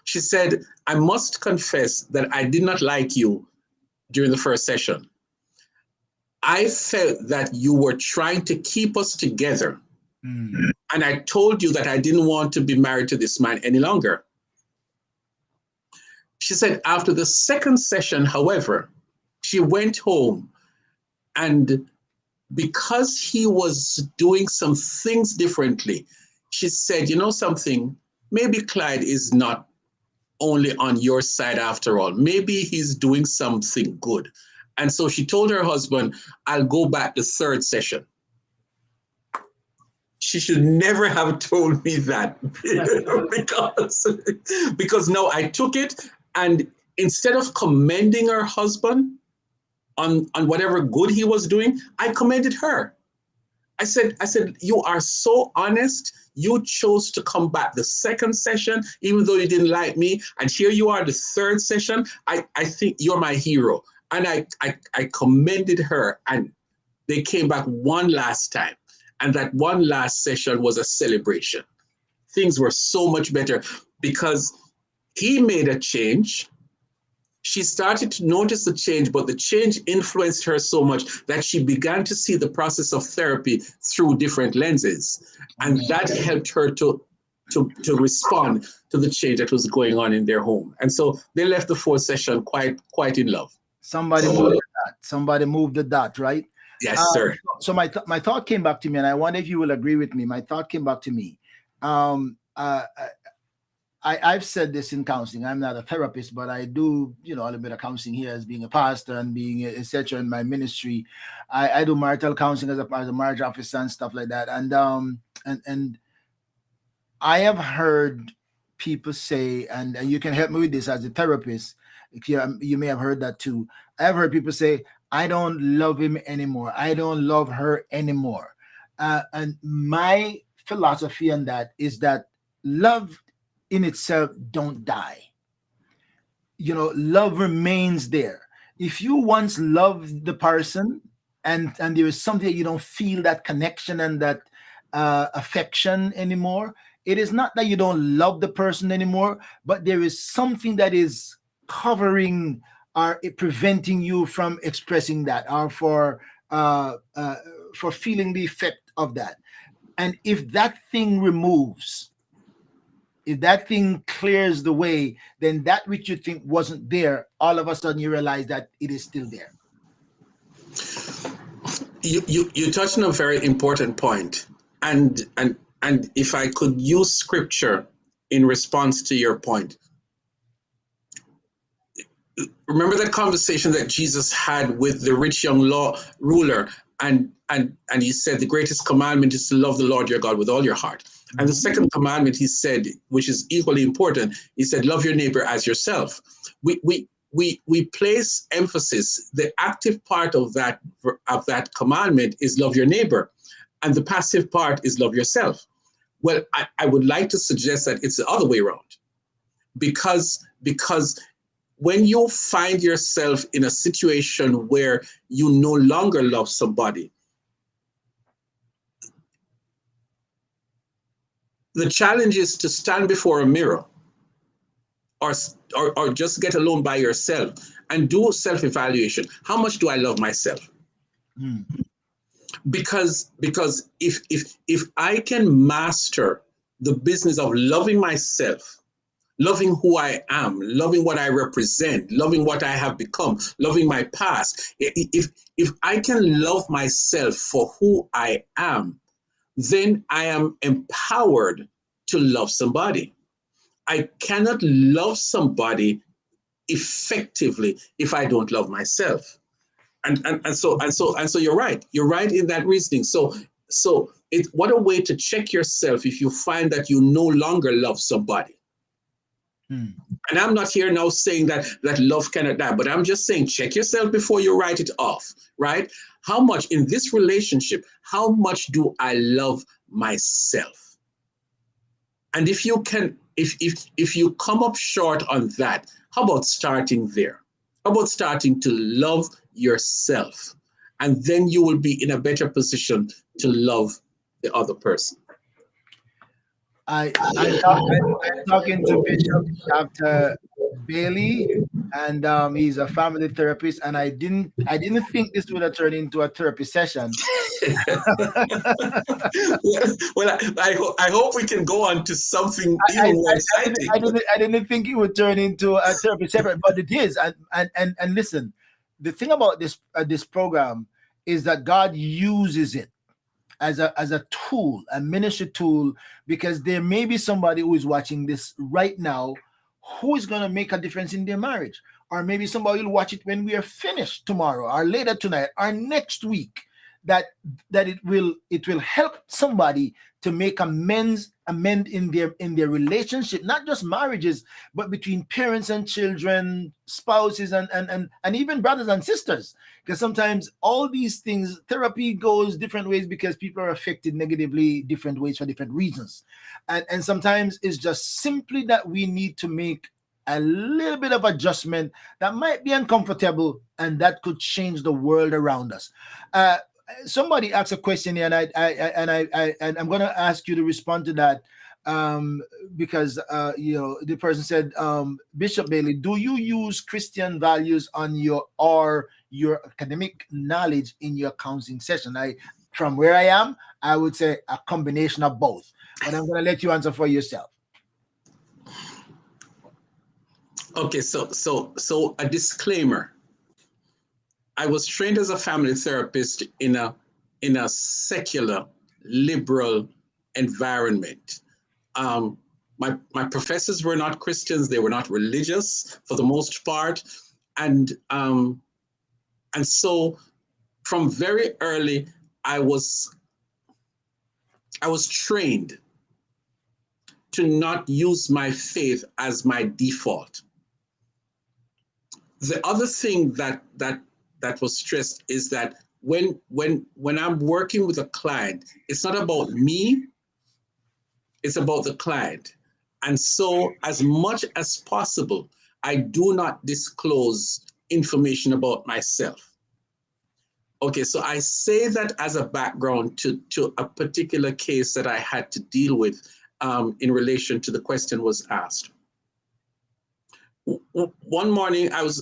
She said, "I must confess that I did not like you during the first session. I felt that you were trying to keep us together. And I told you that I didn't want to be married to this man any longer." She said, after the second session, however, she went home, and because he was doing some things differently, she said, "You know something? Maybe Clyde is not only on your side after all. Maybe he's doing something good." And so she told her husband, "I'll go back the third session." she should never have told me that because no, I took it, and instead of commending her husband on whatever good he was doing, I commended her. I said, you are so honest. You chose to come back the second session, even though you didn't like me. And here you are, the third session. I think you're my hero. And I commended her, and they came back one last time. And that one last session was a celebration. Things were so much better because he made a change. She started to notice the change, but the change influenced her so much that she began to see the process of therapy through different lenses. And that helped her to respond to the change that was going on in their home. And so they left the fourth session quite in love. Somebody moved the dot. Somebody moved the dot, right? Yes, sir. So my thought came back to me, and I wonder if you will agree with me. My thought came back to me. I've said this in counseling. I'm not a therapist, but I do, a little bit of counseling here as being a pastor and being etc. in my ministry. I do marital counseling as a marriage officer and stuff like that. And I have heard people say, and you can help me with this as a therapist. You may have heard that too. I've heard people say, I don't love him anymore. I don't love her anymore. And my philosophy on that is that love in itself don't die. Love remains there. If you once loved the person and there is something that you don't feel that connection and that affection anymore, it is not that you don't love the person anymore, but there is something that is covering or preventing you from expressing that or for feeling the effect of that. And if that thing removes, if that thing clears the way, then that which you think wasn't there, all of a sudden you realize that it is still there. You touched on a very important point. And if I could use scripture in response to your point. Remember that conversation that Jesus had with the rich young law ruler, and he said the greatest commandment is to love the Lord your God with all your heart. And the second commandment, he said, which is equally important, he said, love your neighbor as yourself. We place emphasis. The active part of that commandment is love your neighbor, and the passive part is love yourself. Well, I would like to suggest that it's the other way around, because when you find yourself in a situation where you no longer love somebody, the challenge is to stand before a mirror or just get alone by yourself and do self-evaluation. How much do I love myself? Because if I can master the business of loving myself, loving who I am, loving what I represent, loving what I have become, loving my past, if I can love myself for who I am, then I am empowered to love somebody. I cannot love somebody effectively if I don't love myself. And so you're right. You're right in that reasoning. So what a way to check yourself if you find that you no longer love somebody. And I'm not here now saying that love cannot die, but I'm just saying check yourself before you write it off, right? How much in this relationship, how much do I love myself? And if you can, if you come up short on that, how about starting there? How about starting to love yourself? And then you will be in a better position to love the other person. I'm talking to Bishop Dr. Bailey, and he's a family therapist. And I didn't think this would have turned into a therapy session. Well, I hope we can go on to something even more exciting. I didn't think it would turn into a therapy session, but it is. And listen, the thing about this program is that God uses it as a tool, a ministry tool, because there may be somebody who is watching this right now who is going to make a difference in their marriage. Or maybe somebody will watch it when we are finished tomorrow or later tonight or next week. that it will help somebody to make amend in their relationship, not just marriages, but between parents and children, spouses, and even brothers and sisters. Because sometimes all these things, therapy goes different ways because people are affected negatively different ways for different reasons. And sometimes it's just simply that we need to make a little bit of adjustment that might be uncomfortable, and that could change the world around us. Uh, Somebody asked a question here, and I'm going to ask you to respond to that, um, because the person said, Bishop Bailey, do you use Christian values on your academic knowledge in your counseling session? From where I am, I would say a combination of both, but I'm going to let you answer for yourself. Okay, so a disclaimer. I was trained as a family therapist in a secular, liberal environment. My professors were not Christians; they were not religious for the most part, and so from very early, I was trained to not use my faith as my default. The other thing that was stressed is that when I'm working with a client, it's not about me, it's about the client. And so as much as possible, I do not disclose information about myself. Okay, so I say that as a background to a particular case that I had to deal with in relation to the question was asked. One morning I was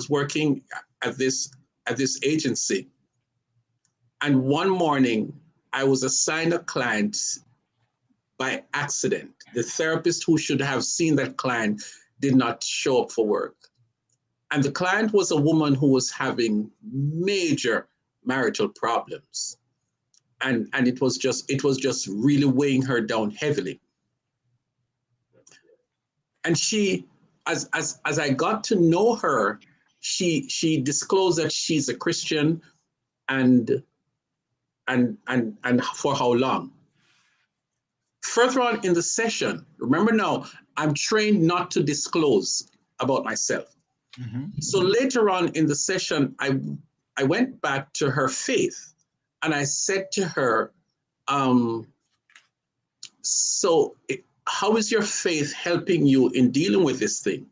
working at this agency, and one morning I was assigned a client by accident. The therapist who should have seen that client did not show up for work, and the client was a woman who was having major marital problems, and it was just really weighing her down heavily. And she, as I got to know her, she disclosed that she's a Christian, and for how long. Further on in the session, remember now, I'm trained not to disclose about myself. Mm-hmm. So later on in the session, I went back to her faith, and I said to her, how is your faith helping you in dealing with this thing?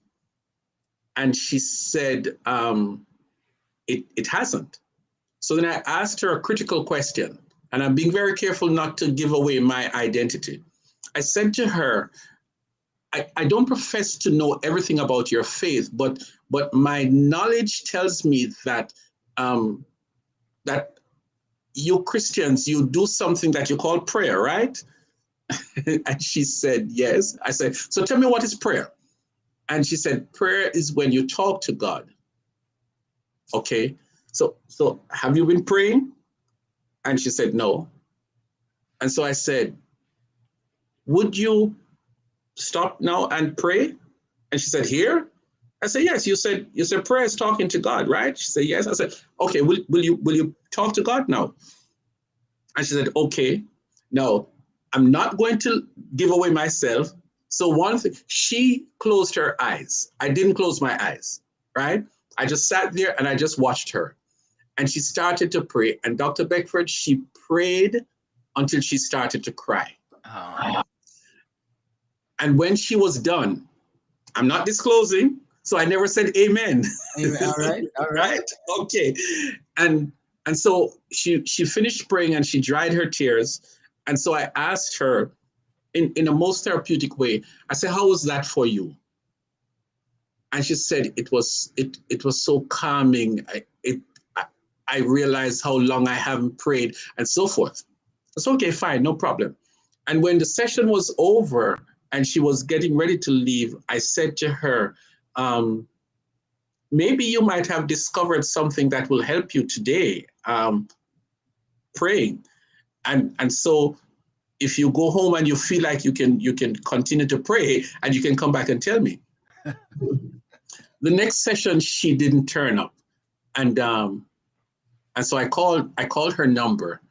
And she said, it hasn't. So then I asked her a critical question, and I'm being very careful not to give away my identity. I said to her, I don't profess to know everything about your faith, but my knowledge tells me that that you Christians, you do something that you call prayer, right? And she said, yes. I said, so tell me, what is prayer? And she said, prayer is when you talk to God. Okay, so have you been praying? And she said, no. And so I said, would you stop now and pray? And she said, here? I said, yes. You said prayer is talking to God, right? She said, yes. I said, okay, will you talk to God now? And she said, okay. No, I'm not going to give away myself. So one thing, she closed her eyes. I didn't close my eyes, right? I just sat there and I just watched her. And she started to pray. And Dr. Beckford, she prayed until she started to cry. Oh. And when she was done, I'm not disclosing, so I never said amen. Amen. All right. Right? Okay. And so she finished praying and she dried her tears. And so I asked her in a most therapeutic way, I said, how was that for you? And she said, it was so calming. I realized how long I haven't prayed and so forth. It's okay, fine, no problem. And when the session was over and she was getting ready to leave, I said to her, maybe you might have discovered something that will help you today, praying. And so if you go home and you feel like you can continue to pray, and you can come back and tell me. The next session, she didn't turn up. And And so I called her number,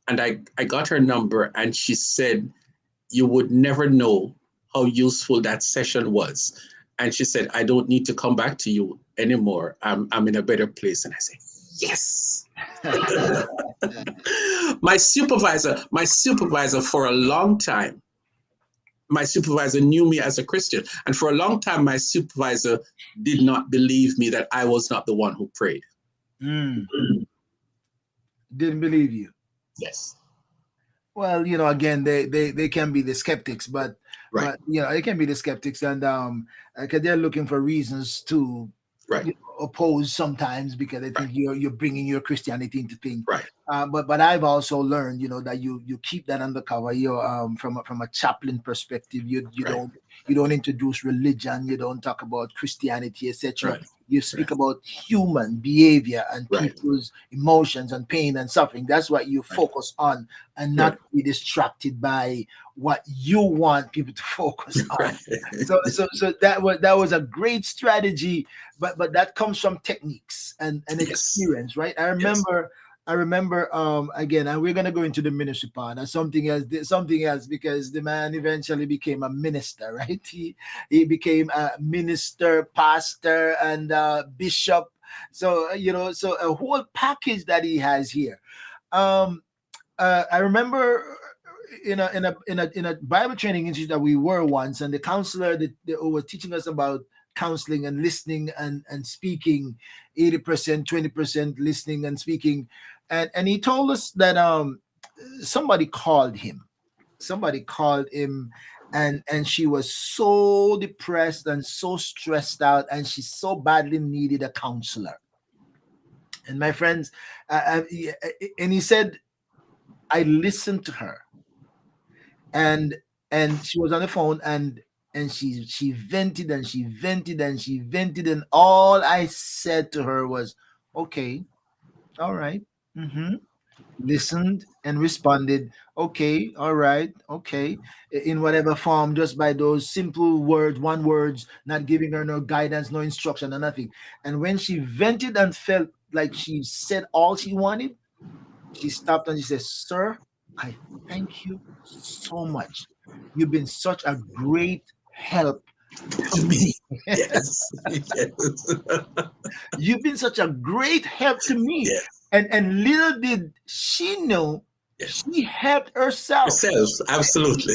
and I got her number, and she said, you would never know how useful that session was. And she said, I don't need to come back to you anymore. I'm in a better place. And I said, yes. My supervisor for a long time, my supervisor knew me as a Christian. And for a long time, my supervisor did not believe me that I was not the one who prayed. Mm. Didn't believe you. Yes. Well, again, they can be the skeptics, but Right. they can be the skeptics, and because they're looking for reasons to Right. oppose sometimes, because they think Right. you're bringing your Christianity into things. Right. But I've also learned, that you keep that undercover. From a chaplain perspective, you Right. don't introduce religion, you don't talk about Christianity, etc. Right. You speak about human behavior and Right. people's emotions and pain and suffering. That's what you focus on, and not Right. be distracted by what you want people to focus on. Right. So that was a great strategy, but that comes from techniques and Yes. experience, right? Yes. I remember again, and we're gonna go into the ministry part and something else, because the man eventually became a minister, right? He became a minister, pastor, and bishop. So so a whole package that he has here. Um, I remember in a Bible training institute that we were once, and the counselor that was teaching us about counseling and listening and speaking, 80%, 20% listening and speaking, and he told us that somebody called him, and she was so depressed and so stressed out, and she so badly needed a counselor. And my friends, and he said, I listened to her, and she was on the phone, and she vented and she vented and she vented, and all I said to her was, okay, all right, mm-hmm. Listened and responded, okay, all right, okay, in whatever form, just by those simple words, one words, not giving her no guidance, no instruction, or nothing. And when she vented and felt like she said all she wanted, she stopped and she said, sir, I thank you so much. You've been such a great help to To me. me. Yes. Yes. You've been such a great help to me. Yes. And little did she know, Yes. she helped herself. Yourself. Absolutely.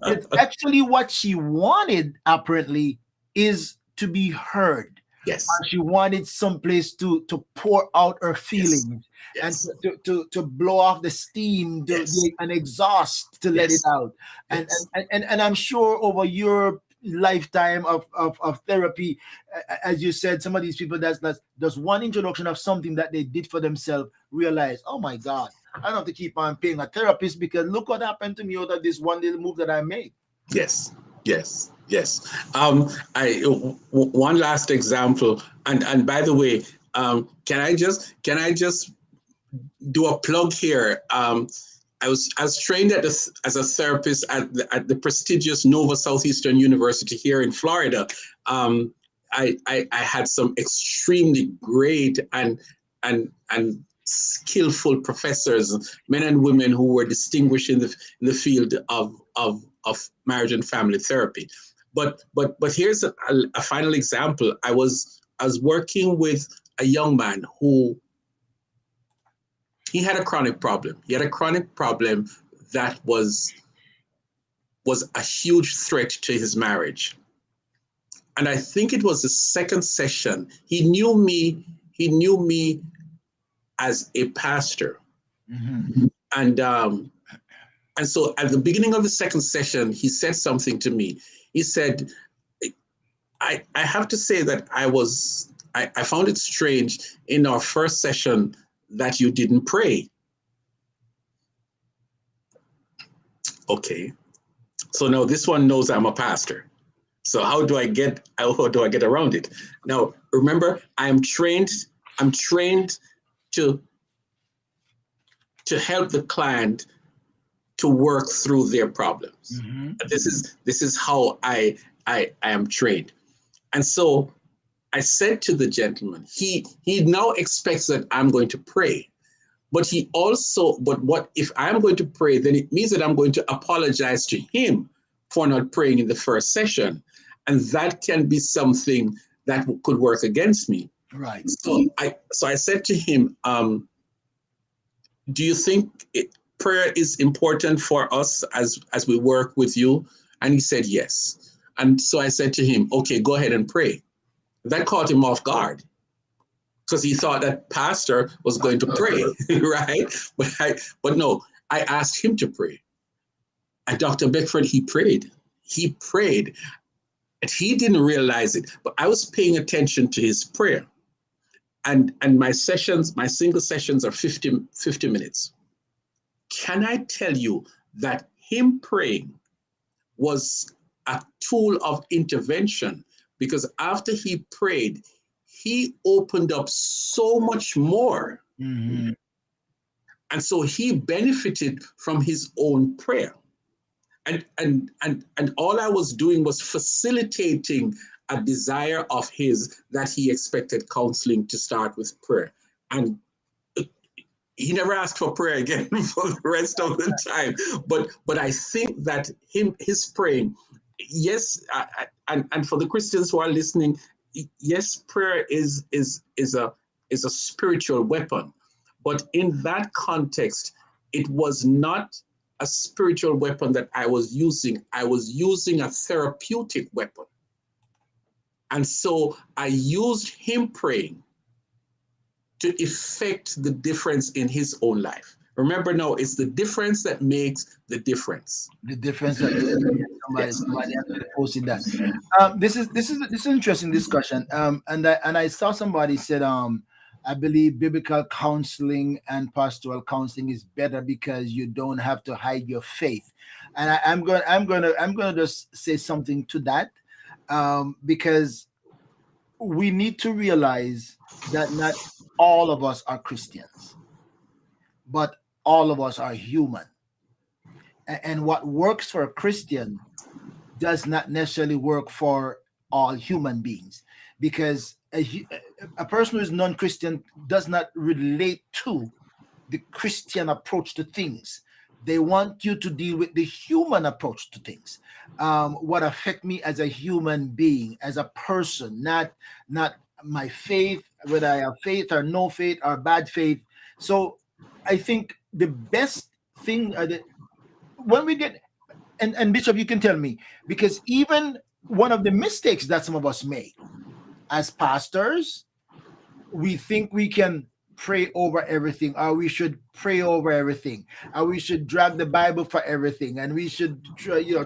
It's actually what she wanted, apparently, is to be heard. Yes. She wanted someplace to pour out her Yes. feelings, and Yes. to blow off the steam, Yes. an exhaust, to let it Yes. out. And Yes. and I'm sure over your lifetime of therapy, as you said, some of these people, that's one introduction of something that they did for themselves, realize, oh my God, I don't have to keep on paying a therapist, because look what happened to me out of this one little move that I made. Yes. Yes. Yes. One last example, and by the way, can I just do a plug here? I was trained as a therapist at the prestigious Nova Southeastern University here in Florida. I had some extremely great and skillful professors, men and women who were distinguished in the field of marriage and family therapy. But here's a final example. I was working with a young man who he had a chronic problem. He had a chronic problem that was a huge threat to his marriage. And I think it was the second session. He knew me. He knew me as a pastor, Mm-hmm. and and so at the beginning of the second session, he said something to me. He said, "I have to say that I found it strange in our first session that you didn't pray." Okay, so now this one knows I'm a pastor. So how do I get around it? Now, remember, I'm trained to help the client to work through their problems. Mm-hmm. This is how I am trained. And so I said to the gentleman, he now expects that I'm going to pray. But what if I'm going to pray, then it means that I'm going to apologize to him for not praying in the first session. And that can be something that could work against me. Right. So I said to him, do you think prayer is important for us as we work with you? And he said, yes. And so I said to him, okay, go ahead and pray. That caught him off guard because he thought that pastor was going to pray, right? But no, I asked him to pray. And Dr. Beckford, he prayed. He prayed. And he didn't realize it, but I was paying attention to his prayer. And my single sessions are 50 minutes. Can I tell you that him praying was a tool of intervention? Because after he prayed, he opened up so much more. Mm-hmm. And so he benefited from his own prayer. And all I was doing was facilitating a desire of his that he expected counseling to start with prayer. And he never asked for prayer again for the rest of the time. But I think that his praying, yes, and for the Christians who are listening, yes, prayer is a spiritual weapon. But in that context, it was not a spiritual weapon that I was using. I was using a therapeutic weapon. And so I used him praying to effect the difference in his own life. Remember now, it's the difference that makes the difference. The difference that somebody actually posted that. This is an interesting discussion. And I saw somebody said, I believe biblical counseling and pastoral counseling is better because you don't have to hide your faith. And I'm going to just say something to that, because we need to realize that not all of us are Christians, but all of us are human. And what works for a Christian does not necessarily work for all human beings, because a person who is non-Christian does not relate to the Christian approach to things. They want you to deal with the human approach to things. What affect me as a human being, as a person, not my faith, whether I have faith or no faith or bad faith. So I think the best thing when we get, and Bishop, you can tell me, because even one of the mistakes that some of us make as pastors, we think we can pray over everything, or we should pray over everything, or we should drag the Bible for everything, and we should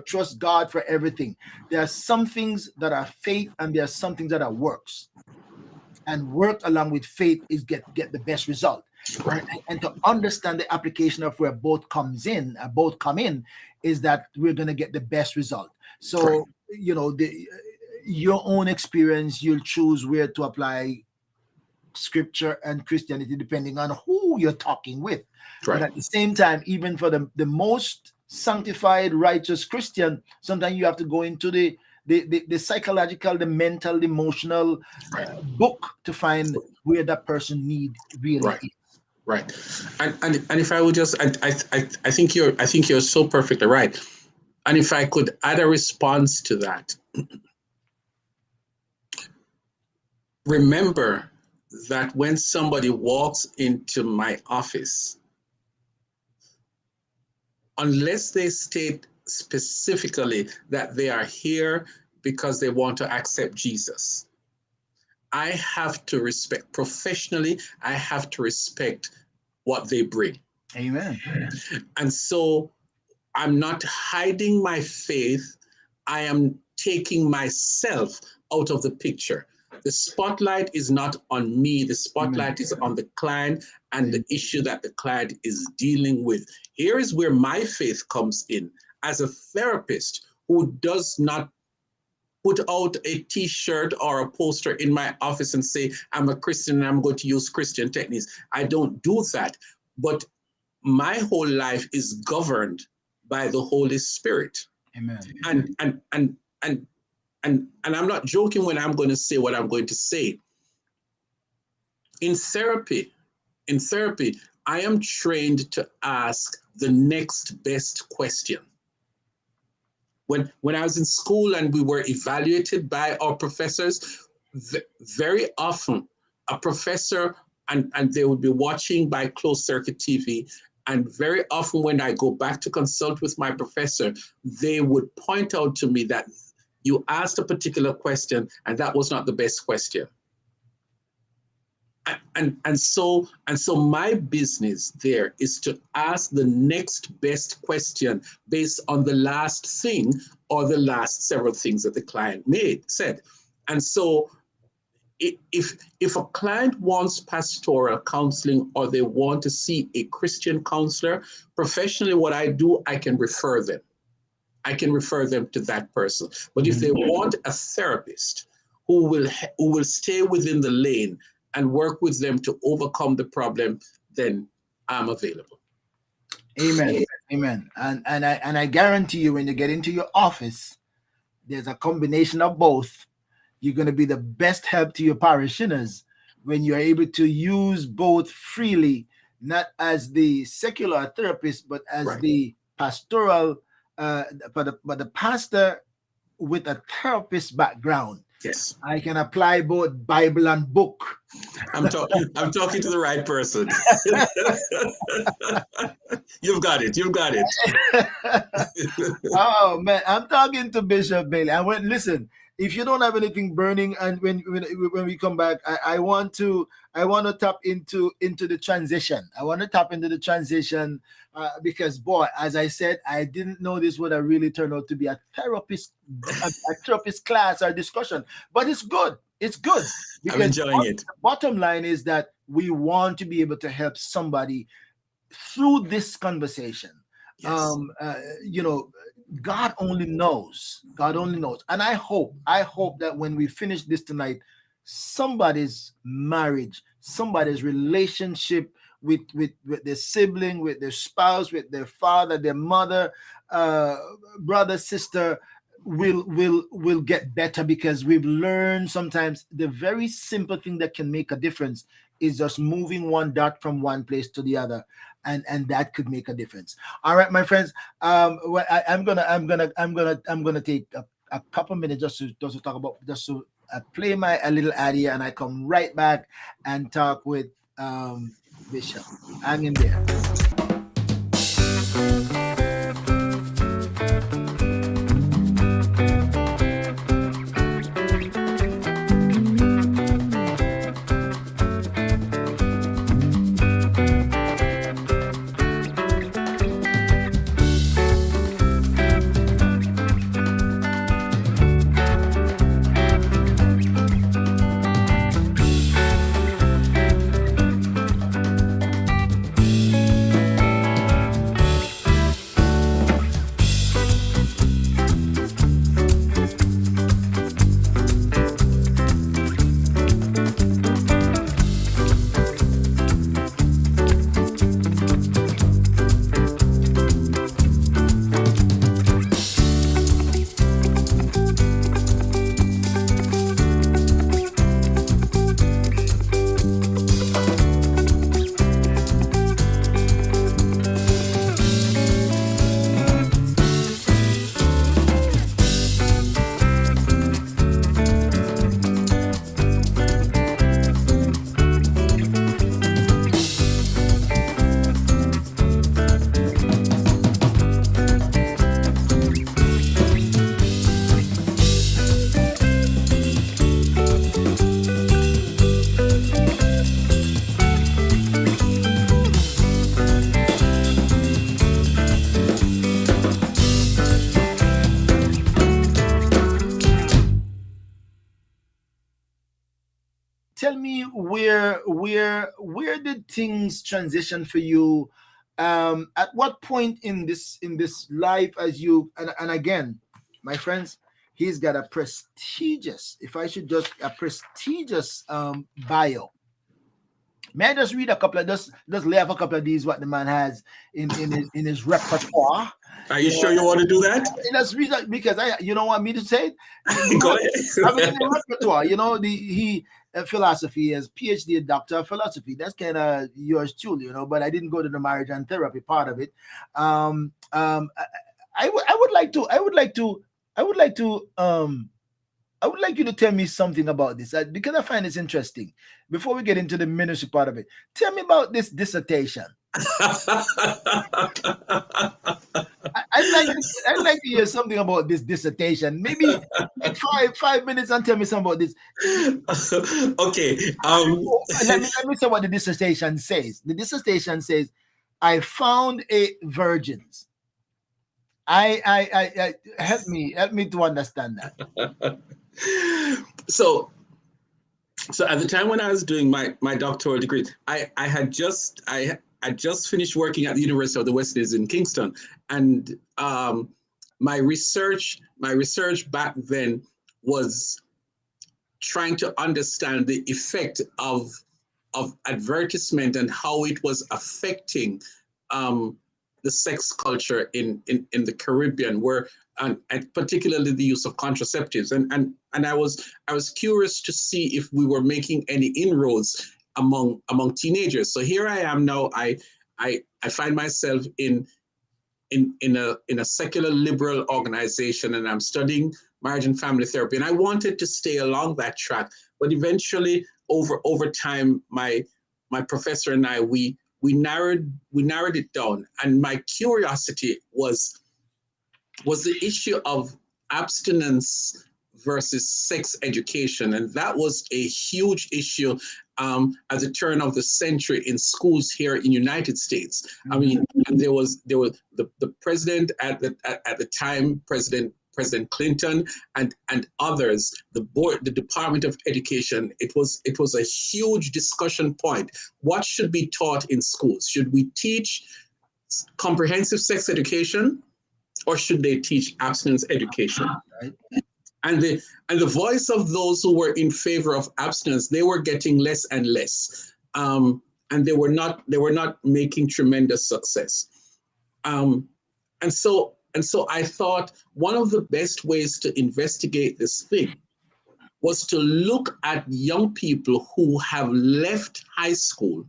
trust God for everything. There are some things that are faith, and there are some things that are works. And work along with faith is get the best result. And to understand the application of where both come in, is that we're going to get the best result. So your own experience, you'll choose where to apply scripture and Christianity depending on who you're talking with. But at the same time, even for the most sanctified, righteous Christian, sometimes you have to go into the psychological, the mental, the emotional book to find where that person need really is. Right. And if I would just, I think you're so perfectly right. And if I could add a response to that, remember that when somebody walks into my office, unless they state specifically that they are here because they want to accept Jesus, I have to respect professionally, I have to respect what they bring. Amen. And so I'm not hiding my faith. I am taking myself out of the picture. The spotlight is not on me. The spotlight is on the client and the issue that the client is dealing with. Here is where my faith comes in as a therapist who does not put out a t-shirt or a poster in my office and say, I'm a Christian and I'm going to use Christian techniques. I don't do that. But my whole life is governed by the Holy Spirit. Amen. And and I'm not joking when I'm going to say what I'm going to say. In therapy, I am trained to ask the next best question. When I was in school and we were evaluated by our professors, very often a professor, and they would be watching by closed circuit TV. And very often when I go back to consult with my professor, they would point out to me that you asked a particular question and that was not the best question. And so my business there is to ask the next best question based on the last thing or the last several things that the client said. And so if a client wants pastoral counseling or they want to see a Christian counselor, professionally what I do, I can refer them. To that person. But if they want a therapist who will stay within the lane and work with them to overcome the problem, then I'm available. Amen. Amen. And I guarantee you, when you get into your office, there's a combination of both. You're going to be the best help to your parishioners when you're able to use both freely, not as the secular therapist, but as the pastoral, but the pastor with a therapist background. Yes, I can apply both Bible and book. I'm talking to the right person. You've got it. Oh man, I'm talking to Bishop Bailey. I went, listen, if you don't have anything burning, and when we come back, I want to tap into the transition. I want to tap into the transition because, boy, as I said, I didn't know this would have really turned out to be a therapist class or discussion, but it's good. It's good because I'm enjoying it. The bottom line is that we want to be able to help somebody through this conversation. Yes. God only knows. And I hope that when we finish this tonight, somebody's marriage, somebody's relationship with their sibling, with their spouse, with their father, their mother, brother, sister, will get better, because we've learned sometimes the very simple thing that can make a difference is just moving one dot from one place to the other, and that could make a difference. All right, my friends, I'm gonna take a couple minutes just to talk about, play a little ad here, and I come right back and talk with Bishop. Hang in there. Tell me, where did things transition for you? At what point in this life, as you and again, my friends, he's got a prestigious, if I should just, a prestigious bio. May I just read a couple of just lay off a couple of these what the man has in his repertoire? Are you You know, sure you want to do that? that's reason because I you don't want me to say it. Go I mean in ahead. the repertoire, you know, he philosophy as PhD doctor of philosophy. That's kind of yours too, you know. But I didn't go to the marriage and therapy part of it. Um, um, I, I would like to I would like to I would like you to tell me something about this because I find this interesting. Before we get into the ministry part of it, tell me about this dissertation. I'd like to hear something about this dissertation. Maybe take five minutes and tell me something about this. Okay. Let me say what the dissertation says. The dissertation says, "I found 8 virgins." I help me to understand that. so so at the time when I was doing my doctoral degree, I just finished working at the University of the West Indies in Kingston, and my research back then was trying to understand the effect of advertisement and how it was affecting um, the sex culture in the Caribbean, where and particularly the use of contraceptives. And I was curious to see if we were making any inroads among teenagers. So here I am now. I find myself in a secular liberal organization, and I'm studying marriage and family therapy. And I wanted to stay along that track, but eventually, over time, my professor and I we narrowed it down. And my curiosity was the issue of abstinence versus sex education, and that was a huge issue at the turn of the century in schools here in United States. I mean, there was the president at the time, President Clinton, and others, the Department of Education. It was a huge discussion point. What should be taught in schools? Should we teach comprehensive sex education, or should they teach abstinence education? Right? And the voice of those who were in favor of abstinence, they were getting less and less, and they were not making tremendous success. Um, and so I thought one of the best ways to investigate this thing was to look at young people who have left high school,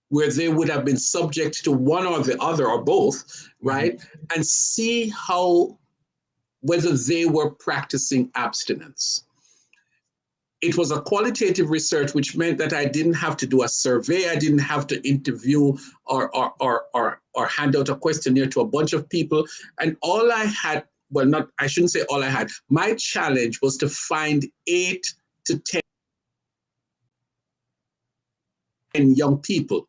where they would have been subject to one or the other or both, right? And see how whether they were practicing abstinence. It was a qualitative research, which meant that I didn't have to do a survey. I didn't have to interview or hand out a questionnaire to a bunch of people. And all I had, well, not, I shouldn't say all I had. My challenge was to find 8 to 10 young people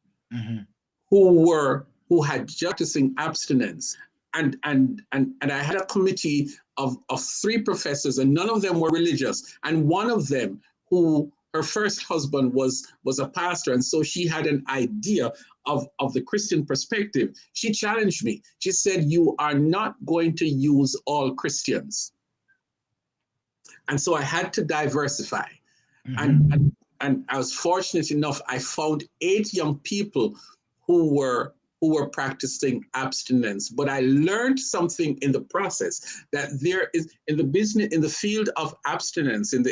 who had just practicing abstinence. And I had a committee of 3 professors, and none of them were religious. And one of them, who her first husband was a pastor, and so she had an idea of the Christian perspective. She challenged me. She said, "You are not going to use all Christians." And so I had to diversify. And I was fortunate enough, I found 8 young people who were practicing abstinence. But I learned something in the process, that there is, in the field of abstinence, in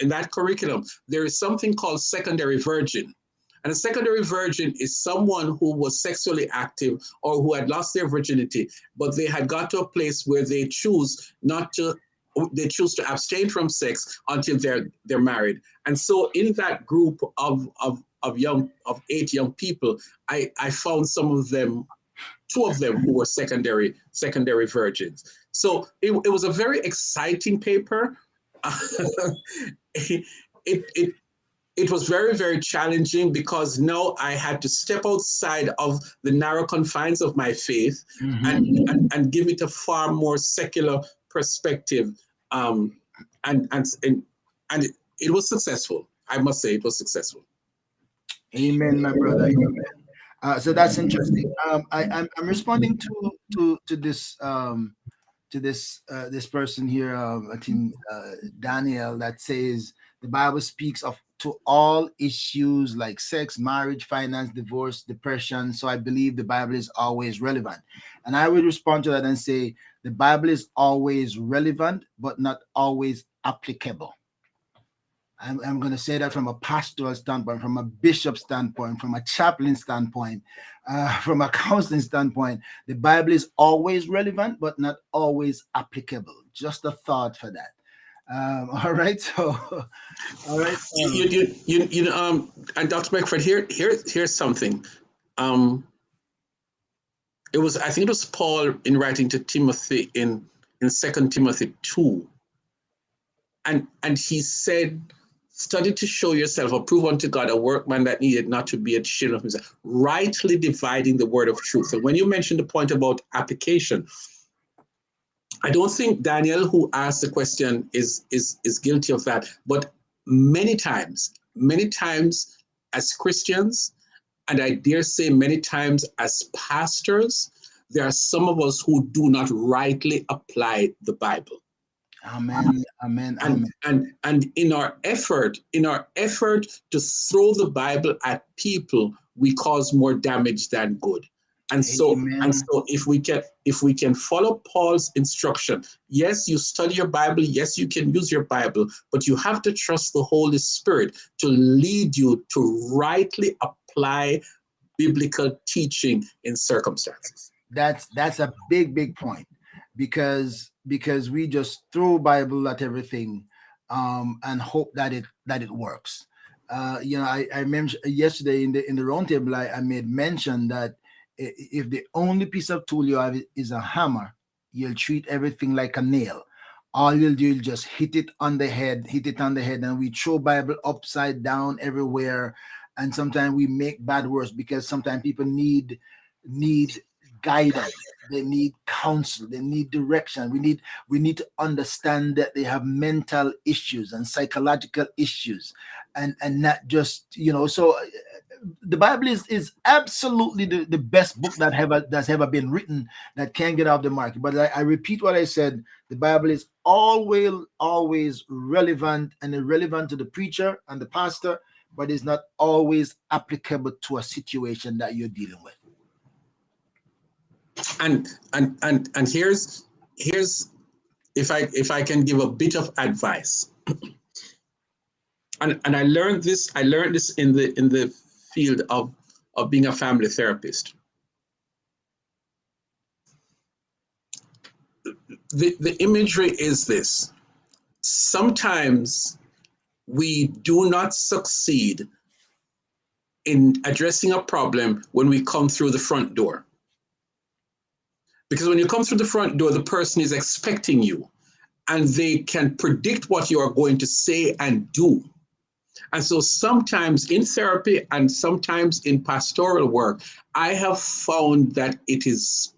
that curriculum, there is something called secondary virgin. And a secondary virgin is someone who was sexually active or who had lost their virginity, but they had got to a place where they choose to abstain from sex until they're married. And so in that group of 8 young people, I found 2 of them who were secondary virgins. So it was a very exciting paper. It was very, very challenging, because now I had to step outside of the narrow confines of my faith and give it a far more secular perspective. And it was successful. I must say, it was successful. Amen, my brother. Amen. So that's interesting. I'm responding to this person here. I think Daniel, that says the Bible speaks of to all issues like sex, marriage, finance, divorce, depression. So I believe the Bible is always relevant. And I would respond to that and say the Bible is always relevant, but not always applicable. I'm going to say that from a pastoral standpoint, from a bishop standpoint, from a chaplain standpoint, from a counseling standpoint. The Bible is always relevant, but not always applicable. Just a thought for that. All right. So, all right. And Dr. Beckford, here's something. It was, I think it was Paul in writing to Timothy in 2 Timothy 2, and he said, study to show yourself approved unto God, a workman that needed not to be ashamed of himself, rightly dividing the word of truth. And when you mentioned the point about application, I don't think Daniel, who asked the question, is guilty of that. But many times as Christians, and I dare say many times as pastors, there are some of us who do not rightly apply the Bible. Amen. Amen. Amen. And in our effort to throw the Bible at people, we cause more damage than good. And so if we can follow Paul's instruction, yes, you study your Bible, yes, you can use your Bible, but you have to trust the Holy Spirit to lead you to rightly apply biblical teaching in circumstances. That's a big point, because we just throw Bible at everything, and hope that it works. I mentioned yesterday in the roundtable, I made mention that if the only piece of tool you have is a hammer, you'll treat everything like a nail. All you'll do, you'll just hit it on the head, and we throw Bible upside down everywhere. And sometimes we make bad worse, because sometimes people need guidance, they need counsel, they need direction. We need to understand that they have mental issues and psychological issues, and not just, so the Bible is absolutely the best book that's ever been written, that can't get off the market. But I repeat what I said: the Bible is always relevant, and irrelevant to the preacher and the pastor, but it's not always applicable to a situation that you're dealing with. And here's if I can give a bit of advice. And I learned this in the field of being a family therapist. The imagery is this: sometimes we do not succeed in addressing a problem when we come through the front door. Because when you come through the front door, the person is expecting you, and they can predict what you are going to say and do. And so sometimes in therapy and sometimes in pastoral work, I have found that it is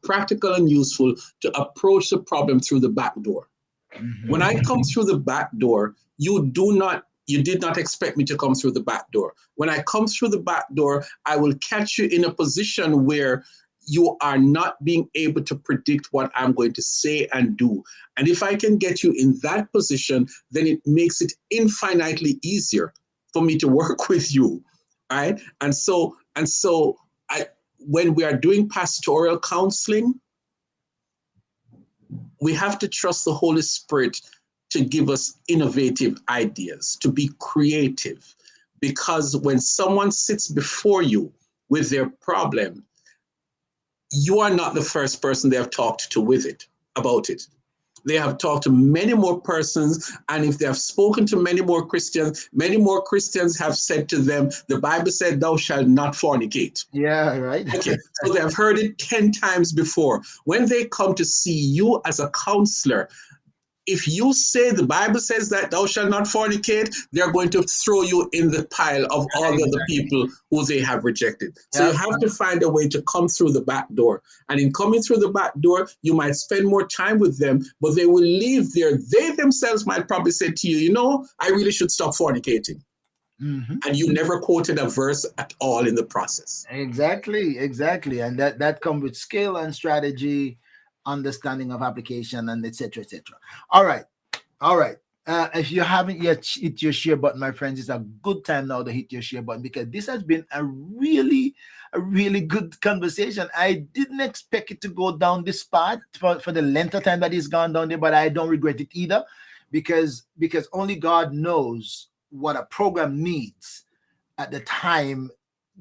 practical and useful to approach the problem through the back door. Mm-hmm. When I come through the back door, you did not expect me to come through the back door. When I come through the back door, I will catch you in a position where you are not being able to predict what I'm going to say and do. And if I can get you in that position, then it makes it infinitely easier for me to work with you, right? And so when we are doing pastoral counseling, we have to trust the Holy Spirit to give us innovative ideas, to be creative. Because when someone sits before you with their problem, you are not the first person they have talked to about it. They have talked to many more persons, and if they have spoken to many more Christians have said to them, the Bible said, thou shalt not fornicate. Yeah, right. Okay, so they have heard it 10 times before. When they come to see you as a counselor, if you say the Bible says that thou shalt not fornicate, they're going to throw you in the pile of all the other people who they have rejected. So you have to find a way to come through the back door. And in coming through the back door, you might spend more time with them, but they will leave there. They themselves might probably say to you, I really should stop fornicating. Mm-hmm. And you never quoted a verse at all in the process. Exactly. And that comes with skill and strategy, understanding of application, and etc. All right. If you haven't yet hit your share button, my friends, it's a good time now to hit your share button, because this has been a really good conversation. I didn't expect it to go down this path for the length of time that it's gone down there, but I don't regret it either, because only God knows what a program needs at the time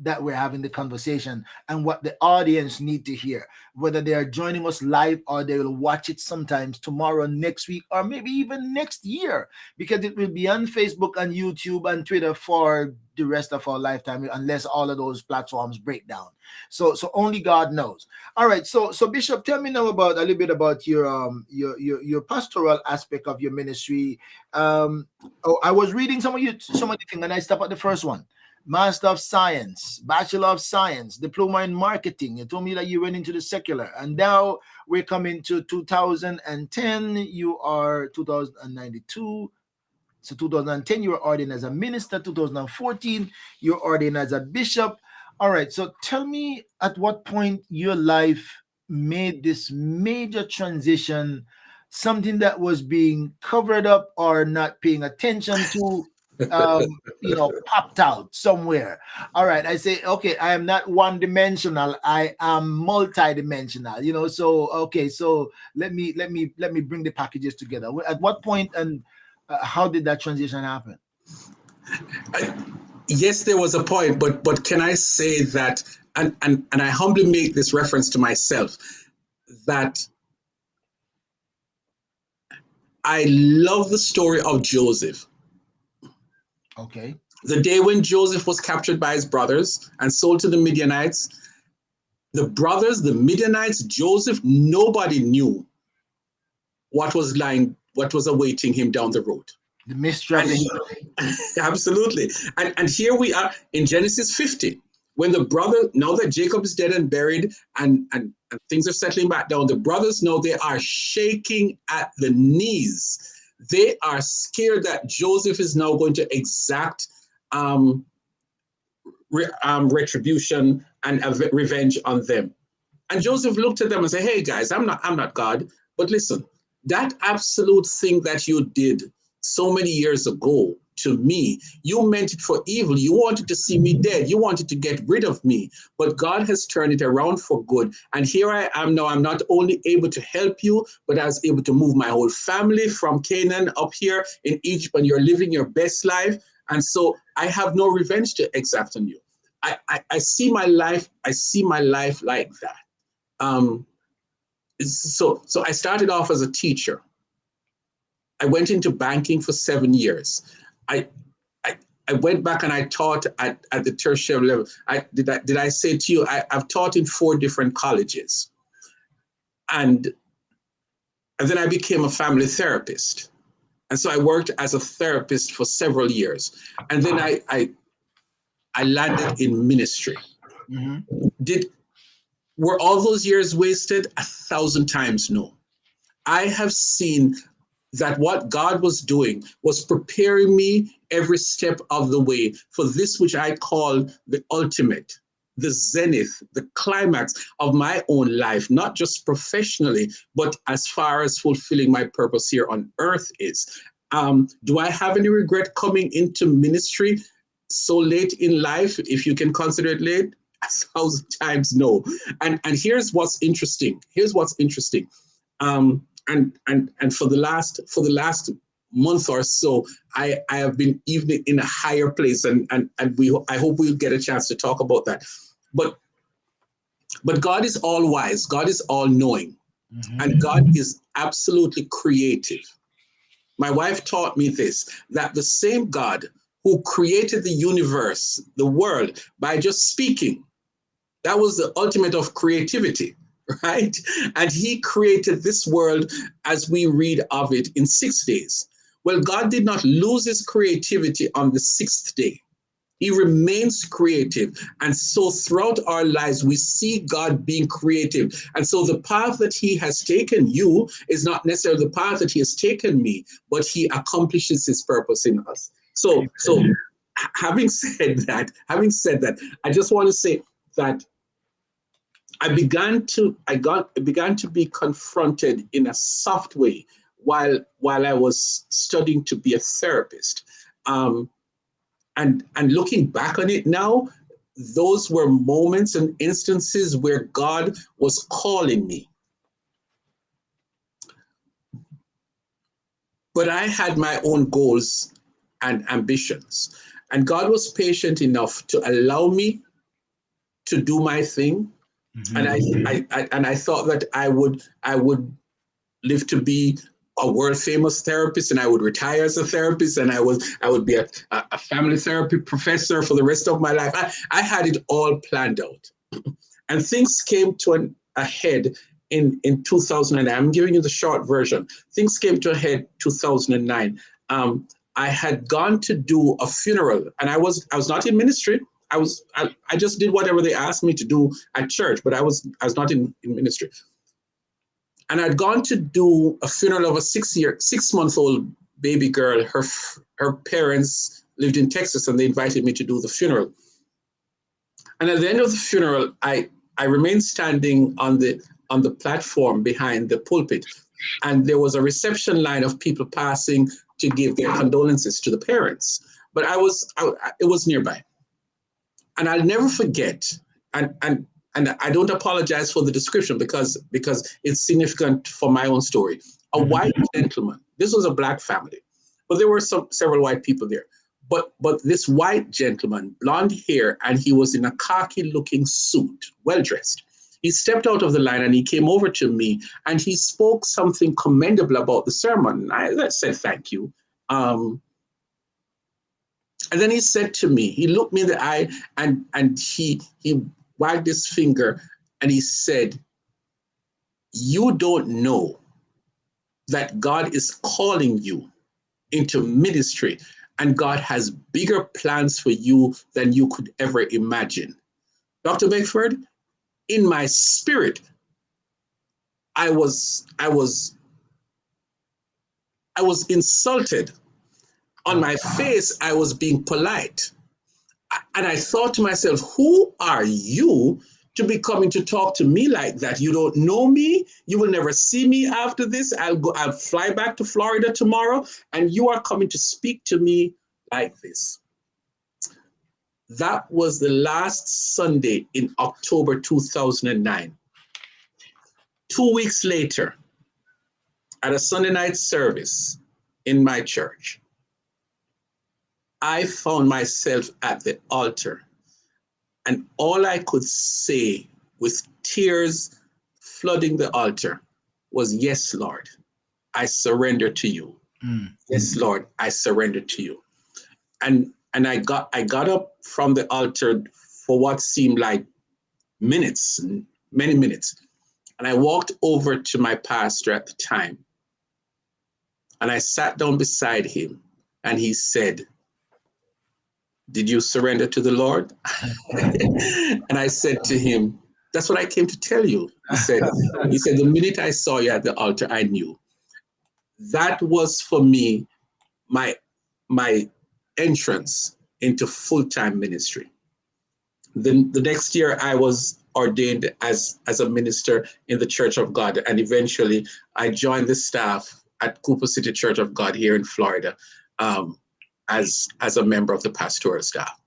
that we're having the conversation, and what the audience need to hear, whether they are joining us live or they will watch it sometimes tomorrow, next week, or maybe even next year, because it will be on Facebook and YouTube and Twitter for the rest of our lifetime, unless all of those platforms break down. So only God knows. All right, so Bishop, tell me now about a little bit about your pastoral aspect of your ministry. Oh, I was reading some of the things, and I stopped at the first one. Master of Science, Bachelor of Science, Diploma in Marketing. You told me that you went into the secular, and now we're coming to 2010. You are 2092. So 2010, you were ordained as a minister. 2014, you're ordained as a bishop. All right. So tell me, at what point your life made this major transition, something that was being covered up or not paying attention to, popped out somewhere. All right. I say, okay, I am not one dimensional. I am multi-dimensional, so, okay. So let me bring the packages together. At what point, and how did that transition happen? I, yes, there was a point, but can I say that, and I humbly make this reference to myself, that I love the story of Joseph. Okay. The day when Joseph was captured by his brothers and sold to the Midianites, the brothers, the Midianites, Joseph, nobody knew what was awaiting him down the road. The mystery of And the absolutely. And here we are in Genesis 50, when the brother, now that Jacob is dead and buried, and things are settling back down, the brothers know they are shaking at the knees. They are scared that Joseph is now going to exact retribution and revenge on them. And Joseph looked at them and said, "Hey guys, I'm not God, but listen, that absolute thing that you did so many years ago to me, you meant it for evil. You wanted to see me dead. You wanted to get rid of me. But God has turned it around for good. And here I am now. I'm not only able to help you, but I was able to move my whole family from Canaan up here in Egypt, and you're living your best life. And so I have no revenge to exact on you." I see my life. I see my life like that. Um, so I started off as a teacher. I went into banking for 7 years. I I went back and I taught at the tertiary level. Did I say to you, I've taught in 4 different colleges. And then I became a family therapist. And so I worked as a therapist for several years. And then I landed in ministry. Mm-hmm. Were all those years wasted? 1,000 times no. I have seen that what God was doing was preparing me every step of the way for this, which I call the ultimate, the zenith, the climax of my own life, not just professionally, but as far as fulfilling my purpose here on earth is. Do I have any regret coming into ministry so late in life, if you can consider it late? 1,000 times no. And here's what's interesting. And for the last month or so, I have been even in a higher place, and I hope we'll get a chance to talk about that. But God is all wise, God is all knowing, and God is absolutely creative. My wife taught me this, that the same God who created the universe, the world, by just speaking, that was the ultimate of creativity. Right? And he created this world as we read of it in 6 days. Well, God did not lose his creativity on the 6th day. He remains creative. And so throughout our lives, we see God being creative. And so the path that he has taken you is not necessarily the path that he has taken me, but he accomplishes his purpose in us. So having said that, I just want to say that I began to be confronted in a soft way while I was studying to be a therapist. And looking back on it now, those were moments and instances where God was calling me. But I had my own goals and ambitions. And God was patient enough to allow me to do my thing. Mm-hmm. And I thought that I would live to be a world famous therapist, and I would retire as a therapist, and I would be a family therapy professor for the rest of my life. I had it all planned out. And things came to a head in 2009. I'm giving you the short version. Things came to a head 2009. I had gone to do a funeral, and I was not in ministry. I just did whatever they asked me to do at church, but I was not in ministry. And I'd gone to do a funeral of a 6-month-old baby girl. Her parents lived in Texas, and they invited me to do the funeral. And at the end of the funeral, I remained standing on the platform behind the pulpit, and there was a reception line of people passing to give their condolences to the parents. But it was nearby, and I'll never forget. And I don't apologize for the description because it's significant for my own story. A white gentleman. This was a black family, but there were several white people there. But this white gentleman, blonde hair, and he was in a khaki-looking suit, well-dressed. He stepped out of the line and he came over to me and he spoke something commendable about the sermon. I said, thank you. And then he said to me, he looked me in the eye and he wagged his finger and he said, you don't know that God is calling you into ministry, and God has bigger plans for you than you could ever imagine. Dr. Beckford, in my spirit, I was insulted. On my face, I was being polite. And I thought to myself, who are you to be coming to talk to me like that? You don't know me. You will never see me after this. I'll fly back to Florida tomorrow, and you are coming to speak to me like this. That was the last Sunday in October 2009. 2 weeks later, at a Sunday night service in my church, I found myself at the altar, and all I could say with tears flooding the altar was, yes, Lord, I surrender to you. Yes, Lord, I surrender to you. And I got up from the altar for what seemed like minutes, many minutes. And I walked over to my pastor at the time, and I sat down beside him, and he said, did you surrender to the Lord? And I said to him, that's what I came to tell you. He said, the minute I saw you at the altar, I knew. That was for me my entrance into full-time ministry. The next year, I was ordained as a minister in the Church of God, and eventually I joined the staff at Cooper City Church of God here in Florida as a member of the pastoral staff.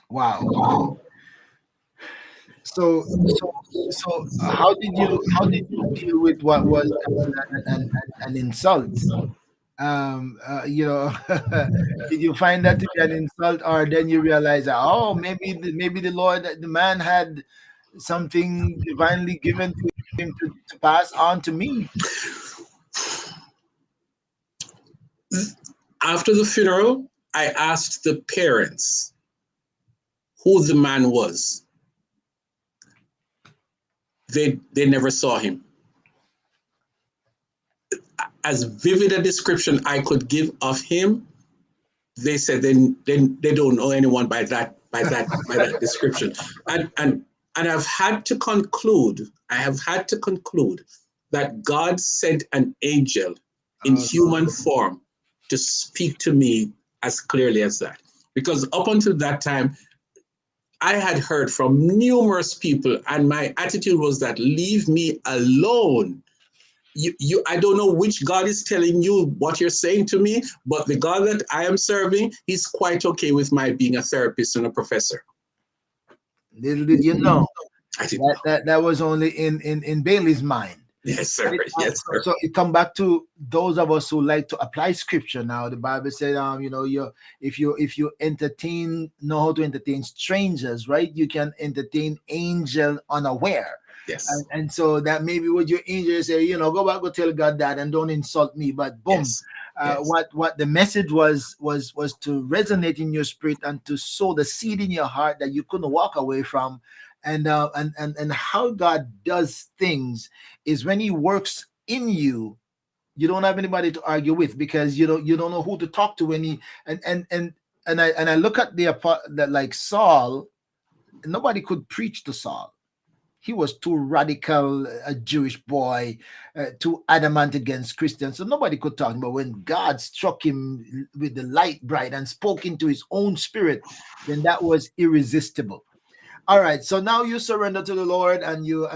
Wow. So how did you deal with what was an insult? Did you find that to be an insult, or then you realize that, oh, maybe the Lord, the man had something divinely given to him to pass on to me? After the funeral, I asked the parents who the man was. They never saw him. As vivid a description I could give of him, they said they don't know anyone by that description. And I've had to conclude that God sent an angel in human form to speak to me as clearly as that. Because up until that time, I had heard from numerous people, and my attitude was that leave me alone. I don't know which God is telling you what you're saying to me, but the God that I am serving, he's quite okay with my being a therapist and a professor. Little did you know I didn't know. that was only in Bailey's mind. Yes, sir. Right? Yes, sir. So it come back to those of us who like to apply scripture. Now the Bible said, if you know how to entertain strangers, right? You can entertain angel unaware. Yes. And so that maybe with your angel say, go back, go tell God that, and don't insult me. But boom, Yes. Yes. What the message was to resonate in your spirit and to sow the seed in your heart that you couldn't walk away from. And how God does things is when he works in you, you don't have anybody to argue with, because you don't know who to talk to when he and I look at that, like Saul, nobody could preach to Saul. He was too radical, a Jewish boy, too adamant against Christians. So nobody could talk. But when God struck him with the light bright and spoke into his own spirit, then that was irresistible. All right. So now you surrender to the Lord, and your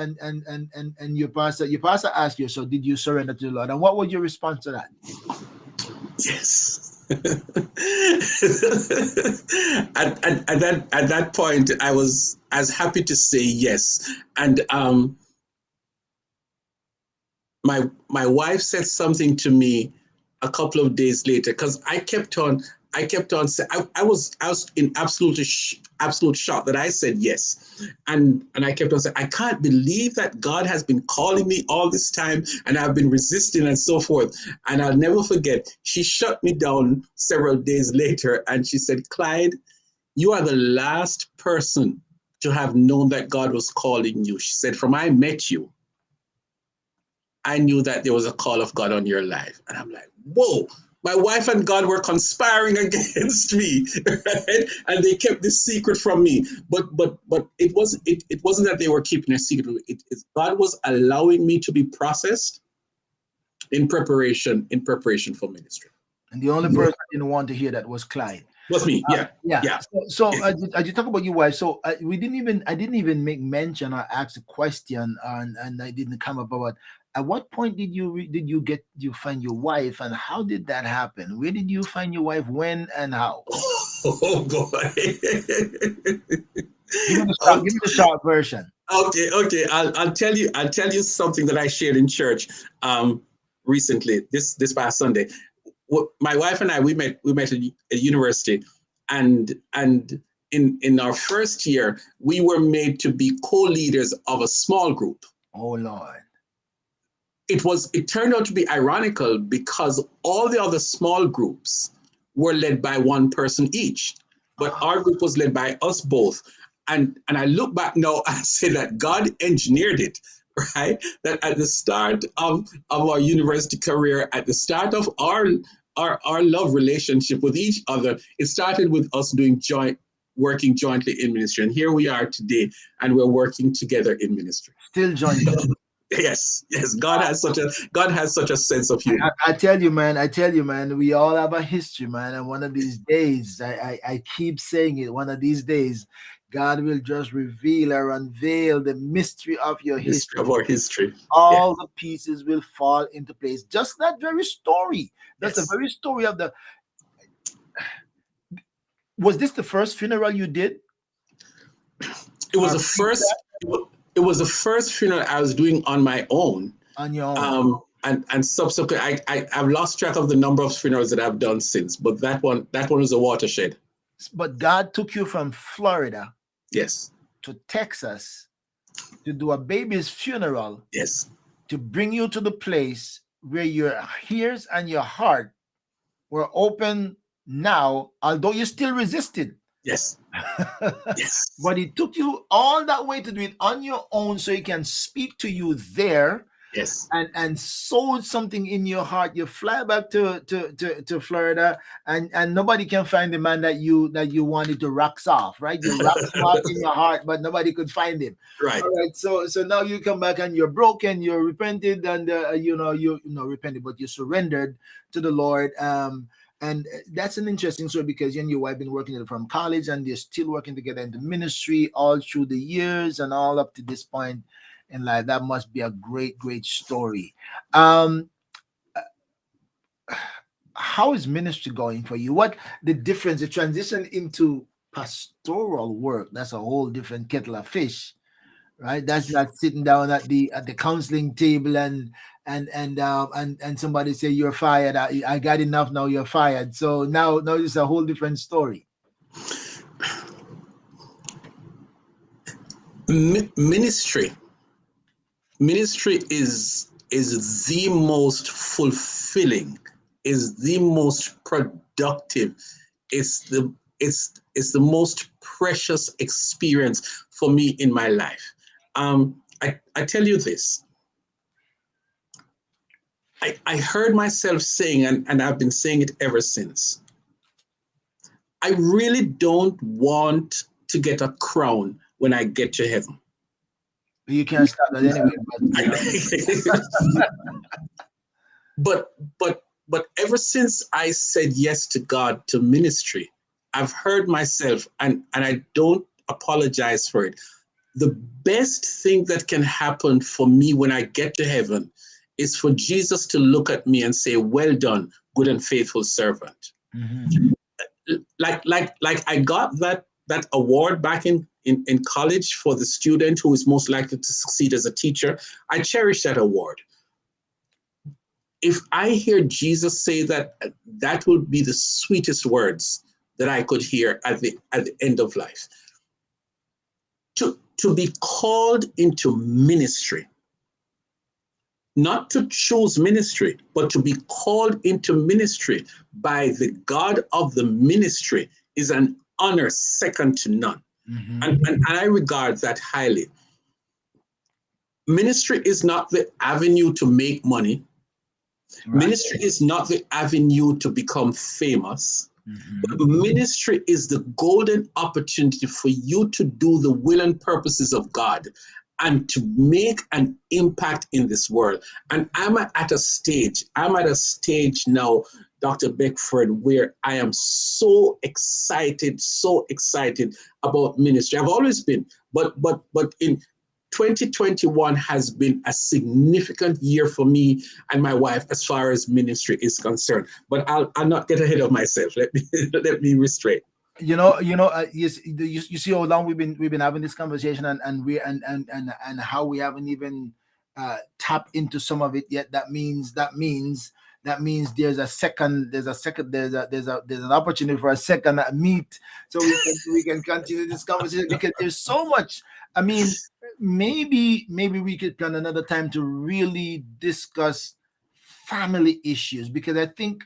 pastor asked you, so did you surrender to the Lord? And what was your response to that? Yes. at that point, I was as happy to say yes. And my wife said something to me a couple of days later, because I kept on saying, I was in absolute shock that I said yes. And I kept on saying, I can't believe that God has been calling me all this time and I've been resisting and so forth. And I'll never forget, she shut me down several days later and she said, Clyde, you are the last person to have known that God was calling you. She said, from I met you, I knew that there was a call of God on your life. And I'm like, whoa, my wife and God were conspiring against me, right? And they kept this secret from me. But it wasn't that they were keeping a secret. God was allowing me to be processed in preparation for ministry. And the only person I didn't want to hear that was Clyde. Was me, yeah. So as you talk about your wife, so I didn't even make mention or ask a question, and I didn't come up about. At what point did you find your wife, and how did that happen? Where did you find your wife? When and how? Oh boy! Give me the short version. Okay. I'll tell you something that I shared in church recently. This past Sunday, my wife and I we met at university, and in our first year we were made to be co-leaders of a small group. Oh Lord. It turned out to be ironical because all the other small groups were led by one person each, but our group was led by us both. And I look back now and say that God engineered it, right? That at the start of our university career, at the start of our love relationship with each other, it started with us working jointly in ministry. And here we are today, and we're working together in ministry. Still jointly. Yes. God has such a sense of humor. I tell you, man, we all have a history, man. And one of these days, I keep saying it, one of these days, God will just reveal or unveil the mystery of your history. Of our history. All the pieces will fall into place. Just that very story. That's the very story of the. Was this the first funeral you did? It was the first. It was the first funeral I was doing on my own. On your own. And subsequently, I've lost track of the number of funerals that I've done since, but that one was a watershed. But God took you from Florida, yes, to Texas to do a baby's funeral. Yes. To bring you to the place where your ears and your heart were open now, although you still resisted. Yes. Yes. But it took you all that way to do it on your own so he can speak to you there. Yes. And sow something in your heart. You fly back to Florida, and nobody can find the man that you wanted to rocks off, right? You rocks him off in your heart, but nobody could find him. Right. All right. So now you come back and you're broken, you're repented, and you repented, but you surrendered to the Lord. And And that's an interesting story because you and your wife been working together from college, and they're still working together in the ministry all through the years and all up to this point in life. That must be a great, great story. Um, how is ministry going for you? What the difference, the transition into pastoral work? That's a whole different kettle of fish, right? That's not sitting down at the counseling table and somebody say you're fired. I got enough now. You're fired. So now it's a whole different story. Ministry is the most fulfilling, is the most productive, it's the most precious experience for me in my life. I tell you this. I heard myself saying, and I've been saying it ever since. I really don't want to get a crown when I get to heaven. You can't stop that anyway. But ever since I said yes to God, to ministry, I've heard myself, and I don't apologize for it. The best thing that can happen for me when I get to heaven is for Jesus to look at me and say, "Well done, good and faithful servant." Mm-hmm. Like I got that award back in college for the student who is most likely to succeed as a teacher. I cherish that award. If I hear Jesus say that, that will be the sweetest words that I could hear at the end of life. To be called into ministry, not to choose ministry, but to be called into ministry by the God of the ministry is an honor second to none. Mm-hmm. And I regard that highly. Ministry is not the avenue to make money. Right. Ministry is not the avenue to become famous. Mm-hmm. But ministry is the golden opportunity for you to do the will and purposes of God and to make an impact in this world. And I'm at a stage now, Dr. Beckford, where I am so excited about ministry. I've always been, but in 2021 has been a significant year for me and my wife as far as ministry is concerned. But I'll not get ahead of myself. Let me restrain. You see how long we've been having this conversation, and how we haven't even tapped into some of it yet. That means there's an opportunity for a second meet, so we can continue this conversation because there's so much. I mean, maybe we could plan another time to really discuss family issues, because I think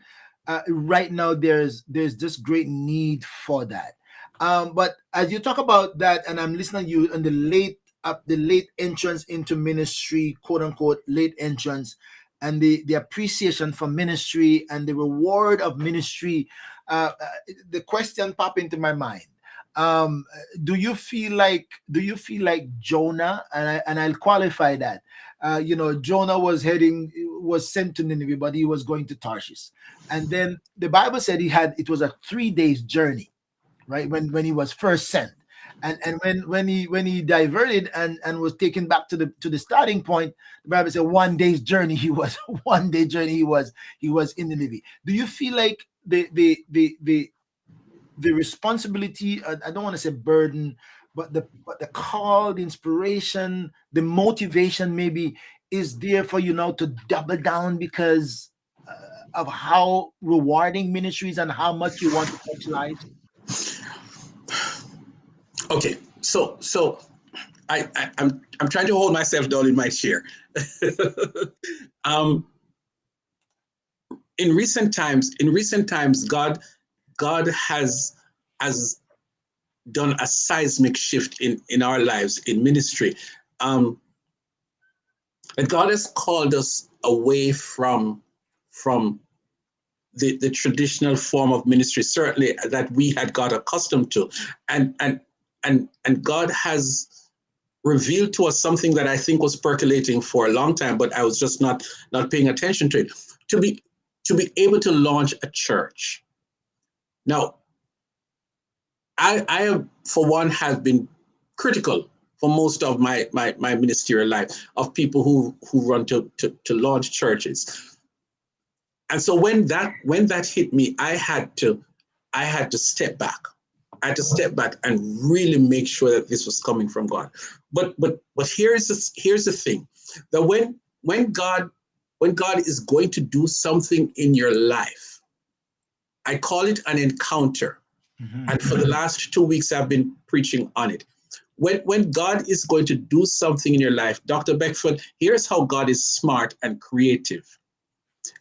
right now there's just great need for that. But as you talk about that, and I'm listening to you on the late entrance into ministry, quote unquote late entrance, and the appreciation for ministry and the reward of ministry, the question pop into my mind. Do you feel like Jonah? And I'll qualify that. Jonah was sent to Nineveh, but he was going to Tarshish, and then the Bible said it was a 3 days journey, right? When he was first sent, and when he diverted and was taken back to the starting point, the Bible said 1 day's journey. He was 1 day journey. He was in Nineveh. Do you feel like the responsibility, I don't want to say burden, but the call, the inspiration, the motivation maybe is there for you now to double down because of how rewarding ministry is and how much you want to touch lives? Okay, so I'm trying to hold myself down in my chair. In recent times, God has done a seismic shift in our lives in ministry. And God has called us away from the traditional form of ministry, certainly that we had got accustomed to. And God has revealed to us something that I think was percolating for a long time, but I was just not paying attention to it. To be able to launch a church Now, I have, for one, have been critical for most of my ministerial life of people who run to launch churches. And so when that hit me, I had to step back. I had to step back and really make sure that this was coming from God. But here's the thing, that when God is going to do something in your life, I call it an encounter. Mhm. And for the last 2 weeks, I've been preaching on it. When God is going to do something in your life, Dr. Beckford, here's how God is smart and creative.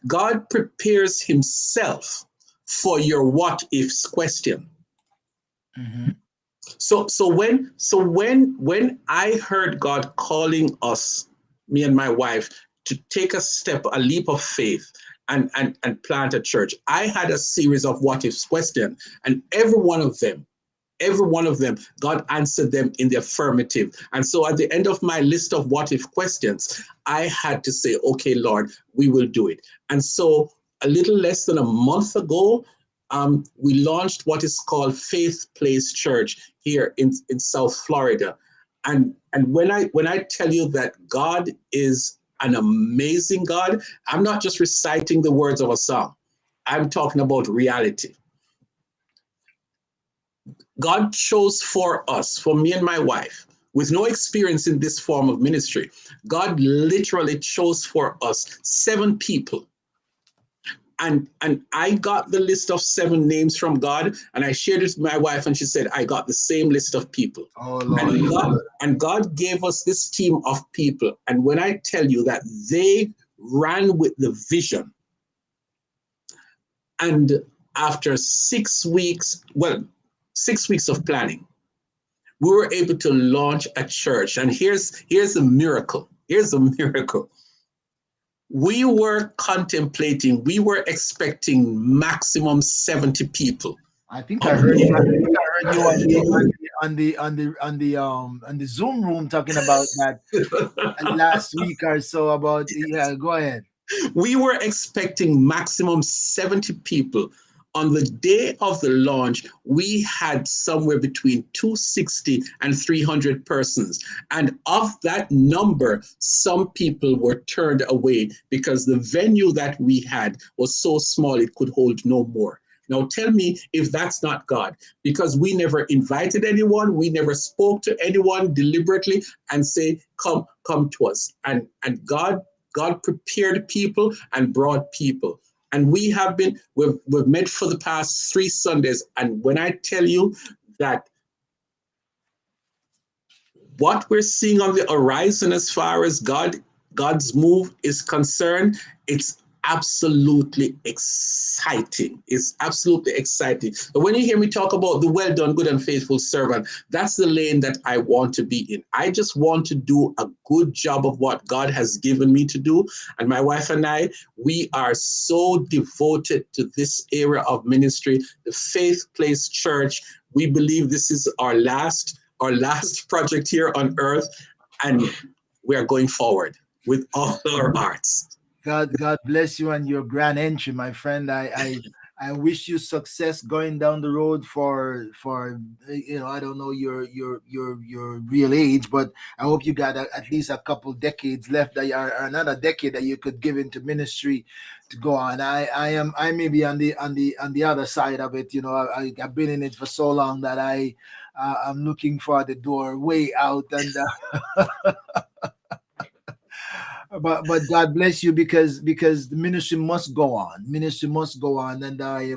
God prepares himself for your what ifs question. Mhm. So when I heard God calling us, me and my wife, to take a leap of faith and plant a church, I had a series of what ifs questions, and every one of them, God answered them in the affirmative. And so at the end of my list of what if questions, I had to say, okay, Lord, we will do it. And so a little less than a month ago, we launched what is called Faith Place Church here in South Florida. And when I tell you that God is an amazing God, I'm not just reciting the words of a song. I'm talking about reality. God chose for us, for me and my wife, with no experience in this form of ministry. God literally chose for us 7 people. And I got the list of 7 names from God, and I shared it with my wife, and she said, I got the same list of people. Oh Lord. And God gave us this team of people. And when I tell you that they ran with the vision, and after 6 weeks, well, 6 weeks of planning, we were able to launch a church. And here's a miracle. Here's a miracle. We were expecting maximum 70 people. I think I Of heard you. I think I heard you on the Zoom room talking about that last week or so. About, yeah. Go ahead. We were expecting maximum 70 people. On the day of the launch, we had somewhere between 260 and 300 persons. And of that number, some people were turned away because the venue that we had was so small it could hold no more. Now tell me if that's not God, because we never invited anyone, we never spoke to anyone deliberately and say, come to us. And God prepared people and brought people. And we've met for the past 3 Sundays. And when I tell you that what we're seeing on the horizon as far as God's move is concerned, it's absolutely exciting. It's absolutely exciting. But when you hear me talk about the well done, good and faithful servant, that's the lane that I want to be in. I just want to do a good job of what God has given me to do. And my wife and I, we are so devoted to this area of ministry, the Faith Place Church. We believe this is our last project here on earth, and we are going forward with all our hearts. God bless you and your grand entry, my friend. I wish you success going down the road for I don't know your real age, but I hope you got at least a couple decades left, that or another decade that you could give into ministry to go on. I may be on the other side of it. I've been in it for so long that I'm looking for the door way out, and but God bless you, because the ministry must go on. Ministry must go on, and I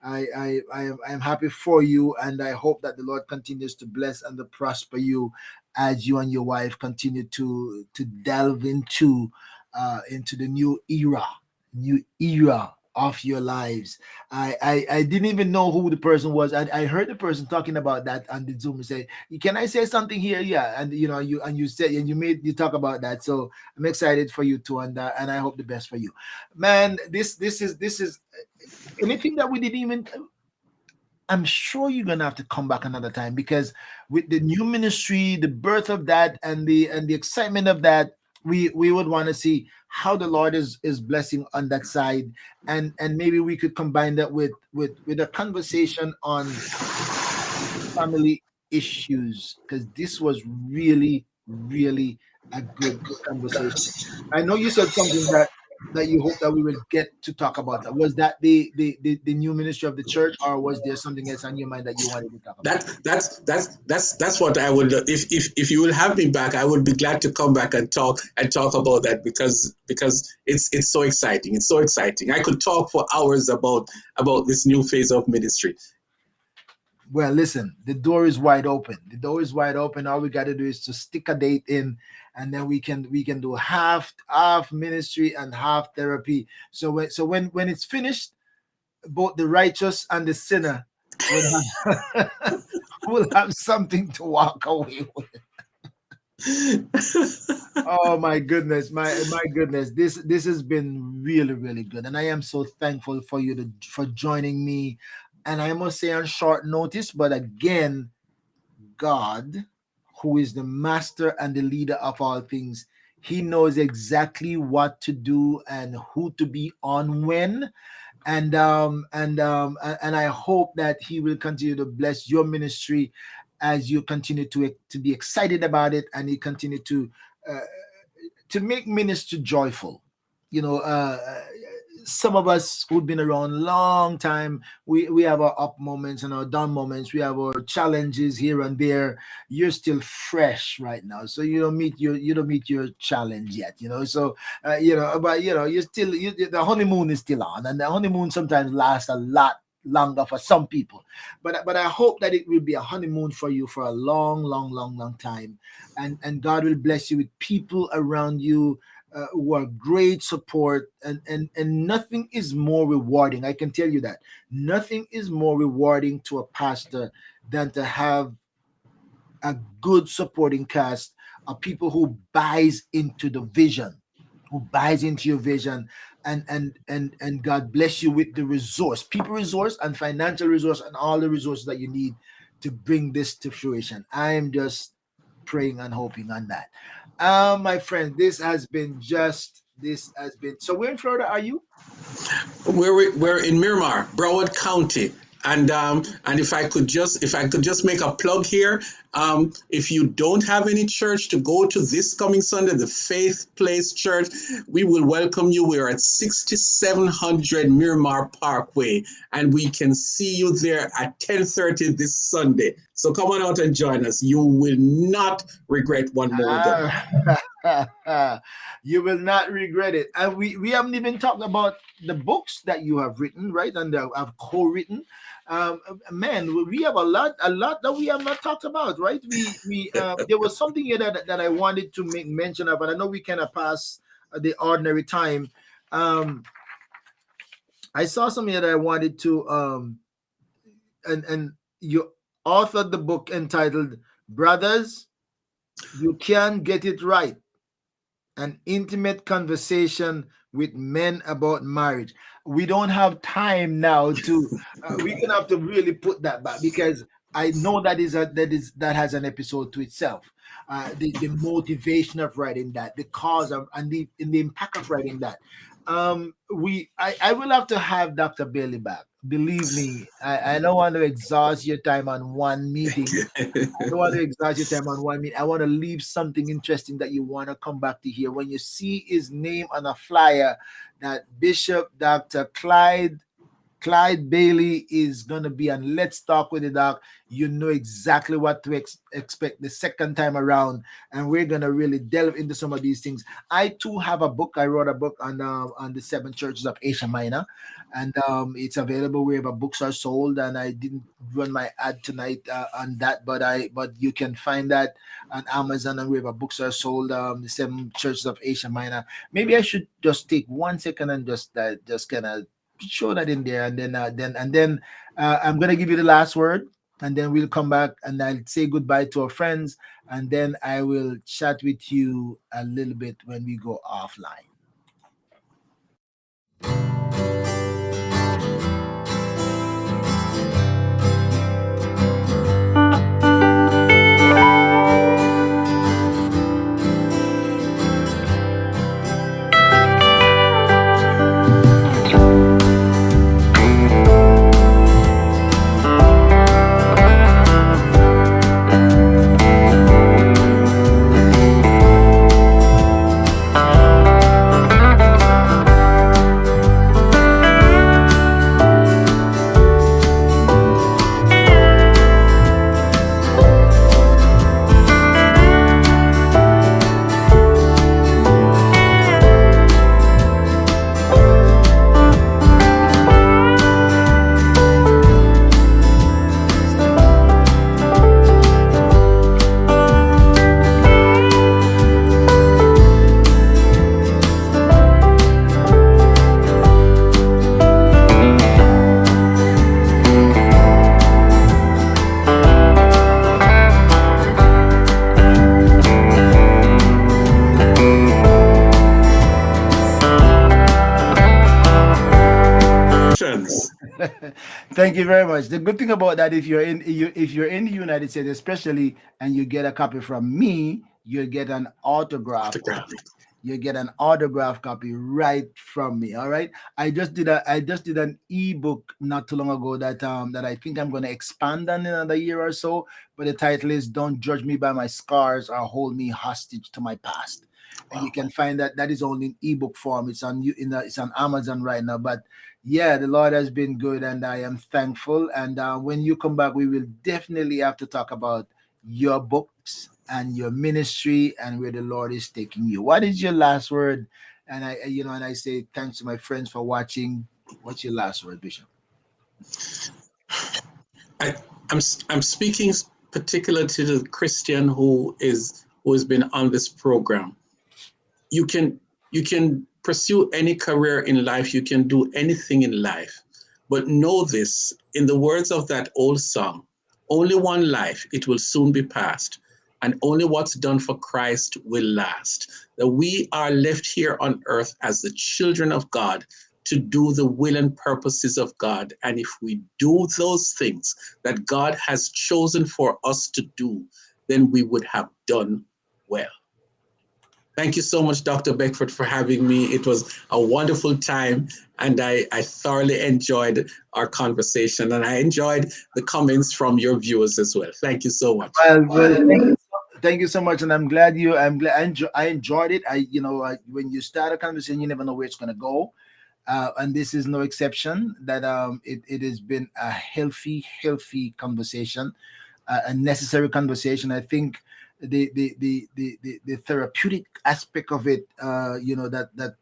am happy for you, and I hope that the Lord continues to bless and to prosper you as you and your wife continue to delve into the new era of your lives. I didn't even know who the person was. I heard the person talking about that on the Zoom and say, "Can I say something here?" Yeah, and you said, and you talk about that. So I'm excited for you too, and I hope the best for you, man. This is anything that we didn't even. I'm sure you're gonna have to come back another time, because with the new ministry, the birth of that, and the excitement of that, we would want to see how the Lord is blessing on that side, and maybe we could combine that with a conversation on family issues, because this was really a good conversation. I know you said something that you hope that we will get to talk about. That was that the new ministry of the church, or was there something else on your mind that you wanted to talk about? That's what I would, if you will have me back, I would be glad to come back and talk about that, because it's so exciting. It's so exciting. I could talk for hours about this new phase of ministry. Well, listen, the door is wide open. The door is wide open. All we got to do is to stick a date in, and then we can do half ministry and half therapy. So when it's finished, both the righteous and the sinner will have will have something to walk away with. Oh my goodness, my goodness. This has been really good, and I am so thankful for you for joining me. And I must say on short notice, but again, God, who is the master and the leader of all things, he knows exactly what to do and who to be on when. And I hope that he will continue to bless your ministry as you continue to be excited about it, and you continue uh, to make ministry joyful. You know, some of us who've been around a long time, we have our up moments and our down moments. We have our challenges here and there. You're still fresh right now, so you don't meet your challenge yet. So but the honeymoon is still on, and the honeymoon sometimes lasts a lot longer for some people. But I hope that it will be a honeymoon for you for a long time, and God will bless you with people around you who are great support, and nothing is more rewarding. I can tell you that nothing is more rewarding to a pastor than to have a good supporting cast of people who buys into the vision, who buys into your vision, and God bless you with the resource, people resource and financial resource, and all the resources that you need to bring this to fruition. I am just praying and hoping on that. My friend, this has been so. Where in Florida are you? We're in Miramar, Broward County. And if I could just make a plug here, if you don't have any church to go to this coming Sunday, the Faith Place Church, we will welcome you. We're at 6700 Miramar Parkway, and we can see you there at 10:30 this Sunday. So come on out and join us. You will not regret one moment. You will not regret it. And we haven't even talked about the books that you have written, right? And have co-written. Man, we have a lot that we have not talked about, right? We There was something here that I wanted to make mention of, and I know we kind of pass the ordinary time. Um, I saw something that I wanted to and you authored the book entitled "Brothers, You Can Get It Right: An Intimate Conversation with Men About Marriage." We don't have time now to. We're gonna have to really put that back, because I know that has an episode to itself. The motivation of writing that, the cause of, and the impact of writing that. I will have to have Dr. Bailey back. Believe me, I don't want to exhaust your time on one meeting. I don't want to exhaust your time on one minute. I want to leave something interesting that you want to come back to hear. When you see his name on a flyer, that Bishop Dr. Clyde Bailey is going to be on Let's Talk with the Doc, you know exactly what to expect the second time around. And we're going to really delve into some of these things. I too have a book. I wrote a book on the seven churches of Asia Minor. And it's available wherever books are sold. And I didn't run my ad tonight on that, but you can find that on Amazon and wherever books are sold. The seven churches of Asia Minor. Maybe I should just take 1 second and just kind of show that in there, and then I'm gonna give you the last word, and then we'll come back and I'll say goodbye to our friends, and then I will chat with you a little bit when we go offline. Thank you very much. The good thing about that, if you're in the United States, especially, and you get a copy from me, you get an autograph Autograph. copy. You get an autograph copy right from me. All right. I just did an ebook not too long ago that I think I'm gonna expand on in another year or so. But the title is "Don't Judge Me by My Scars or Hold Me Hostage to My Past." And you Wow. can find that is only in ebook form. It's on you in the, it's on Amazon right now. But yeah, the Lord has been good, and I am thankful. And when you come back, we will definitely have to talk about your books and your ministry and where the Lord is taking you. What is your last word? And I say thanks to my friends for watching. What's your last word, Bishop? I, I'm speaking particular to the Christian who has been on this program. You can pursue any career in life, you can do anything in life, but know this, in the words of that old song, only one life, it will soon be past, and only what's done for Christ will last. That we are left here on earth as the children of God to do the will and purposes of God, and if we do those things that God has chosen for us to do, then we would have done well. Thank you so much, Dr. Beckford, for having me. It was a wonderful time, and I thoroughly enjoyed our conversation, and I enjoyed the comments from your viewers as well. Thank you so much. Well, thank you so much, and I'm glad I enjoyed it. When you start a conversation, you never know where it's gonna go, and this is no exception. That it has been a healthy conversation, a necessary conversation. I think the therapeutic aspect of it, that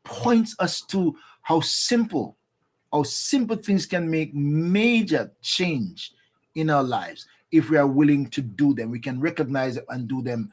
points us to how simple things can make major change in our lives if we are willing to do them. We can recognize it and do them.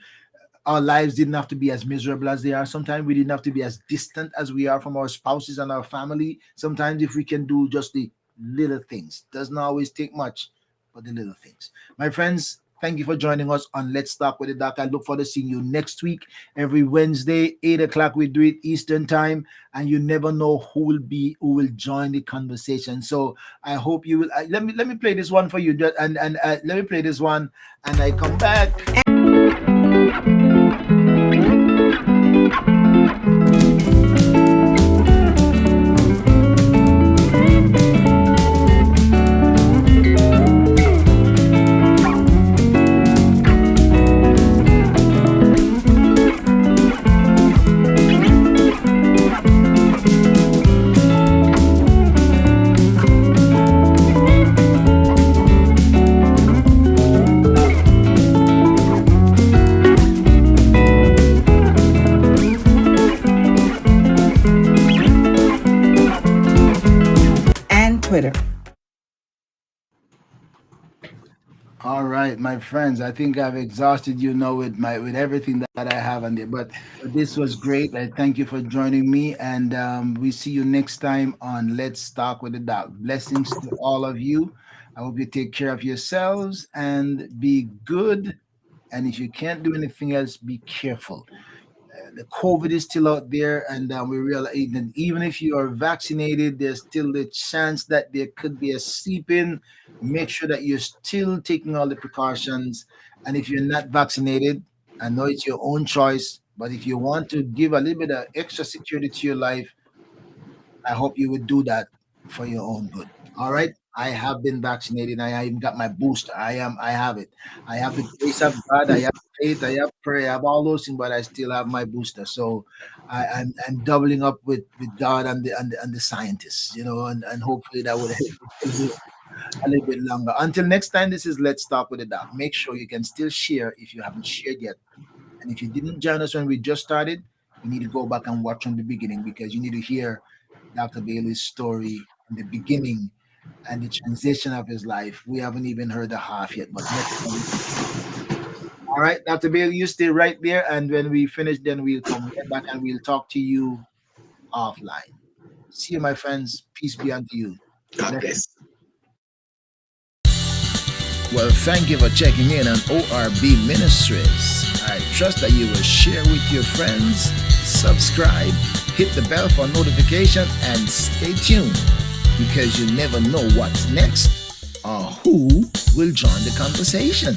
Our lives didn't have to be as miserable as they are. Sometimes we didn't have to be as distant as we are from our spouses and our family. Sometimes if we can do just the little things, doesn't always take much, but the little things. My friends, thank you for joining us on Let's Talk with the Doc. I look forward to seeing you next week. Every Wednesday, 8 o'clock, we do it Eastern time, and you never know who will join the conversation. So I hope you will. Let me play this one for you, and let me play this one, and I come back. and Twitter. All right, my friends. I think I've exhausted you now with everything that I have on there. But this was great. I thank you for joining me, and we see you next time on Let's Talk with the Doc. Blessings to all of you. I hope you take care of yourselves and be good. And if you can't do anything else, be careful. The COVID is still out there, and we realize that even if you are vaccinated, there's still the chance that there could be a seep in. Make sure that you're still taking all the precautions. And if you're not vaccinated, I know it's your own choice, but if you want to give a little bit of extra security to your life, I hope you would do that for your own good. All right. I have been vaccinated. I even got my booster. I have it. I have the grace of God. I have faith. I have prayer. I have all those things, but I still have my booster. So I'm doubling up with God and the scientists, and hopefully that would help me to live a little bit longer. Until next time, this is Let's Talk with the Doc. Make sure you can still share if you haven't shared yet. And if you didn't join us when we just started, you need to go back and watch from the beginning because you need to hear Dr. Bailey's story from the beginning and the transition of his life. We haven't even heard the half yet, but next time we will. All right, Dr. Bailey, you stay right there. And when we finish, then we'll come right back and we'll talk to you offline. See you, my friends. Peace be unto you. God Bless. bless. Well, thank you for checking in on ORB Ministries. I trust that you will share with your friends, subscribe, hit the bell for notification, and stay tuned because you never know what's next or who will join the conversation.